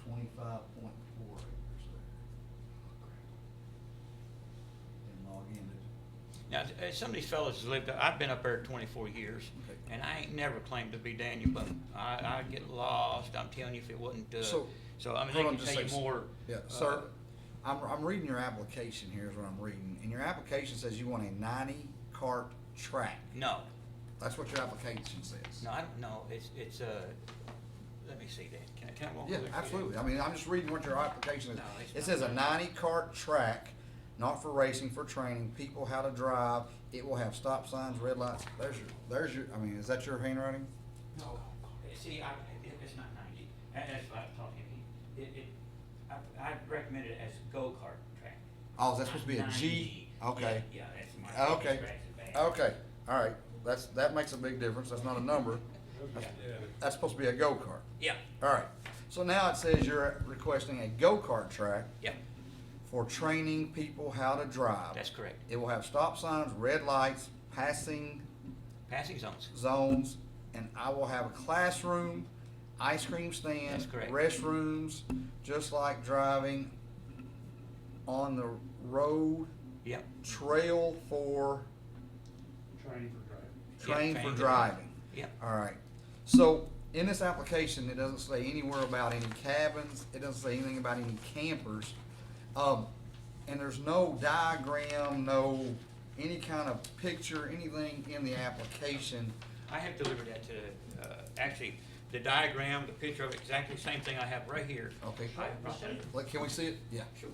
.4 acres there. And log in it. Now, some of these fellas have lived, I've been up there 24 years, Okay. and I ain't never claimed to be Daniel Boone. I get lost, I'm telling you, if it wasn't, so I mean, they hold on can just tell a you second. more. Yeah, sir, I'm reading your application, here's what I'm reading. And your application says you want a 90-cart track. No, That's what your application says. no, I don't know, it's, let me see that, can I walk Yeah, over there? absolutely. I mean, I'm just reading what your application is. No, it's It not. says a 90-cart track, not for racing, for training, people how to drive. It will have stop signs, red lights. There's your, I mean, is that your handwriting? No, see, it's not 90, that's what I'm talking, I recommend it as go-kart track. Oh, is that supposed to be a G? 90. Okay. Yeah, that's my. Okay, scratch is bad. okay, all right. That makes a big difference. That's not a number. That's supposed to be a go-kart. Yeah, All right. So now it says you're requesting a go-kart track yeah, for training people how to drive. that's correct. It will have stop signs, red lights, passing Passing zones. zones, and I will have a classroom, ice cream stand, That's correct. restrooms, just like driving on the road, Yep, trail for Training for driving. train train for for driving. yep. All right. So in this application, it doesn't say anywhere about any cabins. It doesn't say anything about any campers. And there's no diagram, no any kind of picture, anything in the application. I have delivered that to, actually, the diagram, the picture of it, exactly the same thing I have right here. Okay. I have brought that. Like, can we see it? Yeah. Sure.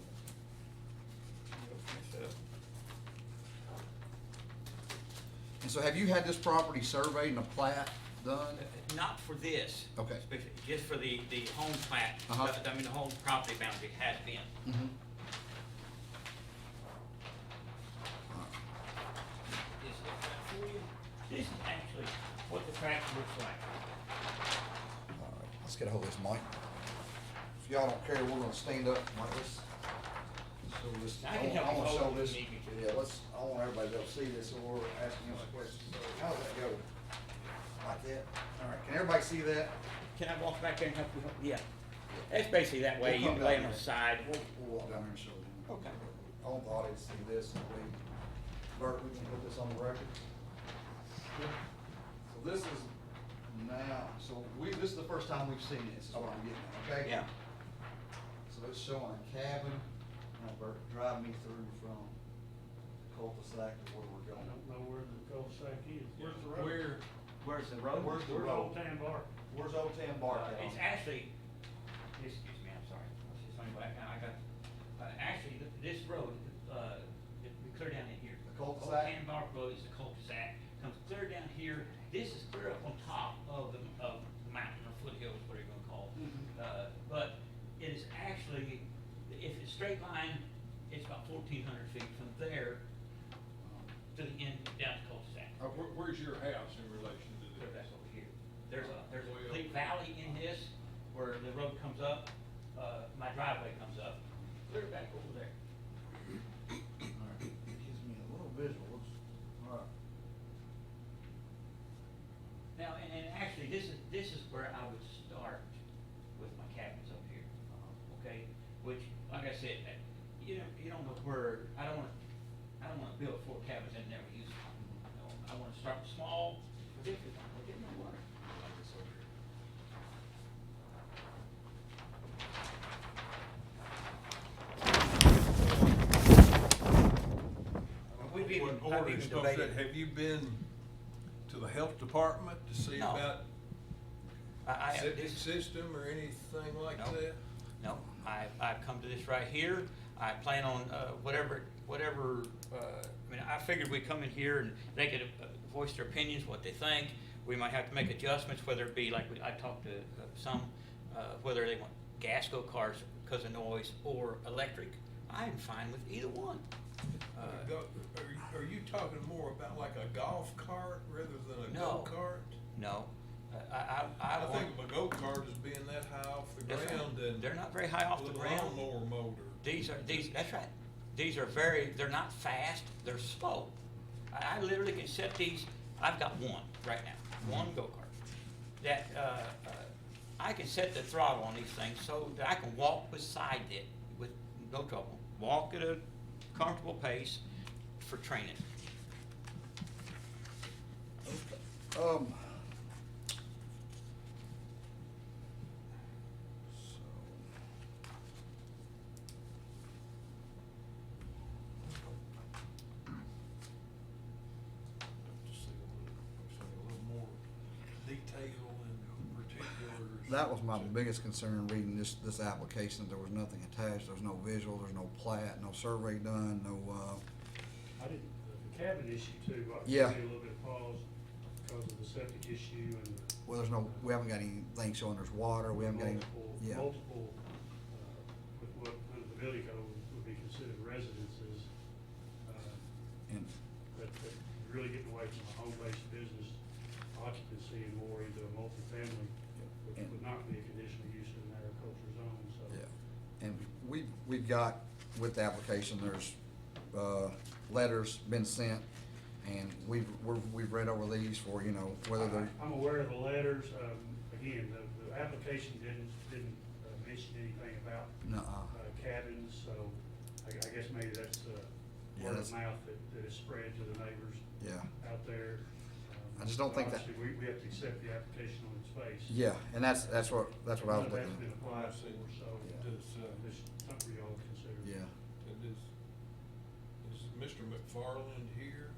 And so have you had this property surveyed and a plat done? Not for this. Okay. Especially, just for the home plat, Uh-huh. I mean, the home property boundary has been. Mm-hmm. This is that for you. This is actually what the track looks like. All right, let's get a hold of this mic. If y'all don't care, we're gonna stand up, Mike, let's show this. I can help you wanna hold show it if this. you need me to. Yeah, I want everybody to be able to see this, so we're asking them a question. So how does that go? Like that? All right, can everybody see that? Can I walk back there and help you? Yeah. It's basically that way, you We'll can come lay down them on the there. side. We'll walk down there and show them. Okay. I want the audience to see this, and Bert, we can put this on the record. So this is now, this is the first time we've seen this, is what I'm getting at, okay? Yeah. So it's showing a cabin, now Bert, drive me through from the cul-de-sac to where we're I going. don't know where the cul-de-sac is. Where's the road? Where's the road? Where's the Where's road? Old Tan Bar? Where's Old Tan Bar at? It's actually, excuse me, I'm sorry. Let's just find back now. I got, actually, this road, we clear down in here. The cul-de-sac? Old Canbar Road is the cul-de-sac, comes clear down here. This is clear up on top of the mountain or foothills, whatever you're gonna call it. But it is actually, if it's straight line, it's about 1,400 feet from there to the end, down to cul-de-sac. Where's your house in relation to So this? that's over here. There's a complete valley in this where the road comes up, my driveway comes up, clear back over there. All right, it gives me a little visual, all right. Now, and actually, this is where I would start with my cabins up here, okay? Which, like I said, you don't know where, I don't wanna build 4 cabins and never use them. No, I wanna start small, particularly if I'm getting my water. We've even, What I've order even is supposed to- debated. Have you been to the health department to see No. about I septic this- system or anything like No. that? No, I've come to this right here. I plan on, whatever, I mean, I figured we'd come in here and they could voice their opinions, what they think. We might have to make adjustments, whether it be like, I talked to some, whether they want gas go-karts because of noise or electric. I'm fine with either one. Are you talking more about like a golf cart rather than a No. go-kart? No, I I want. think of a go-kart as being that high off the That's right. ground and. They're not very high off the with a ground. lawnmower motor. That's right. These are they're not fast, they're slow. I literally can set these, I've got one right now, one go-kart. That, I can set the throttle on these things so that I can walk beside it with no trouble. Walk at a comfortable pace for training. Just see a little more detail and particulars. That was my biggest concern reading this application, there was nothing attached, there's no visual, there's no plat, no survey done, no, I didn't, the cabin issue too, I Yeah. gave me a little bit of pause because of the septic issue and the. well, there's no, we haven't got anything showing there's water, we haven't got any, yeah. Multiple, with what under the building code would be considered residences, And, that really getting away from a home-based business occupancy and more into a multifamily, which And- would not be a conditional use in an agricultural zone, so. Yeah, and we've got, with the application, there's, letters been sent, and we've read over these for, you know, whether they're, I'm aware of the letters. Again, the application didn't mention anything about cabins, so I guess maybe that's Yeah, word that's- of mouth that is spread to the neighbors yeah. out there. I just don't think that- Obviously, we have to accept the application on its face. Yeah, and that's what I was None of looking that's been at. applied for, so Does, it's something for y'all to consider. Yeah. is Mr. McFarland here?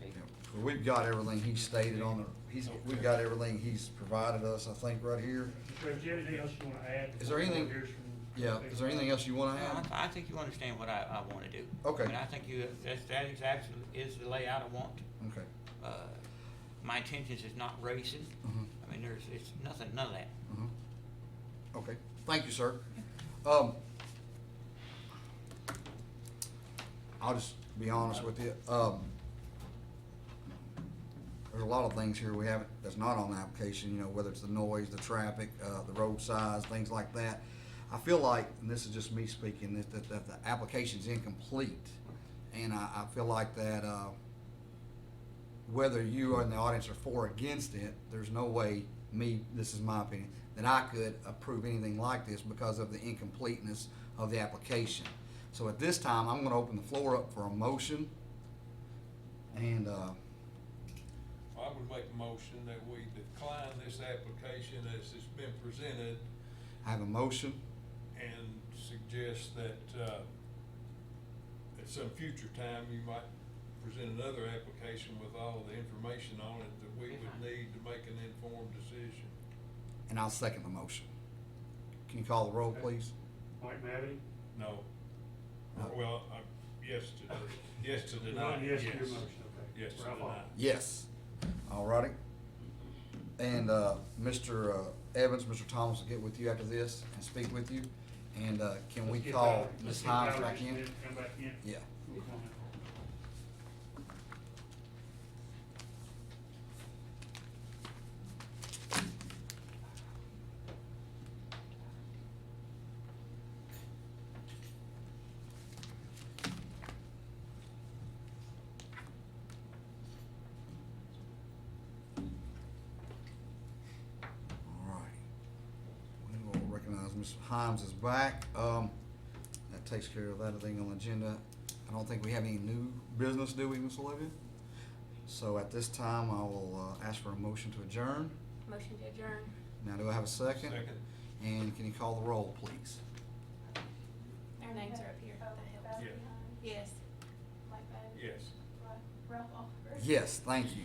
Yeah. We've got everything he stated on the, we've got everything he's provided us, I think, right here. Mr. Rhodes, do you have anything else you want to add? Is there anything- Yeah, is there anything else you wanna No, add? I think you understand what I wanna do. Okay. And I think that is absolutely, is the layout I want. Okay. My intentions is not racing. Mhm. I mean, it's nothing, none of that. Mhm. Okay, thank you, sir. I'll just be honest with you. There's a lot of things here we haven't, that's not on the application, you know, whether it's the noise, the traffic, the road size, things like that. I feel like, and this is just me speaking, that the application's incomplete. And I feel like that, whether you in the audience are for or against it, there's no way this is my opinion, that I could approve anything like this because of the incompleteness of the application. So at this time, I'm gonna open the floor up for a motion. And, I would make a motion that we decline this application as it's been presented I have a motion. and suggest that, at some future time, you might present another application with all the information on it that we would need to make an informed decision. And I'll second the motion. Can you call the roll, please? Mike Mavety? No. No. Well, yes to deny. Yes to your motion, okay. Yes to Ralph deny. Hall. Yes. All righty. And, Mr. Evans, Mr. Thomas will get with you after this and speak with you. And, can we Let's get call Valerie- Ms. let's get Himes Valerie back in? Smith to come back in. Yeah. We'll come in. All right. We will recognize Ms. Himes is back. That takes care of that thing on the agenda. I don't think we have any new business, do we, Ms. Olivia? So at this time, I will ask for a motion to adjourn. Motion to adjourn. Now, do I have a second? Second. And can you call the roll, please? Our names are up here, if that helps. Yeah. Yes. Yes. Ralph Hall. Yes, thank you.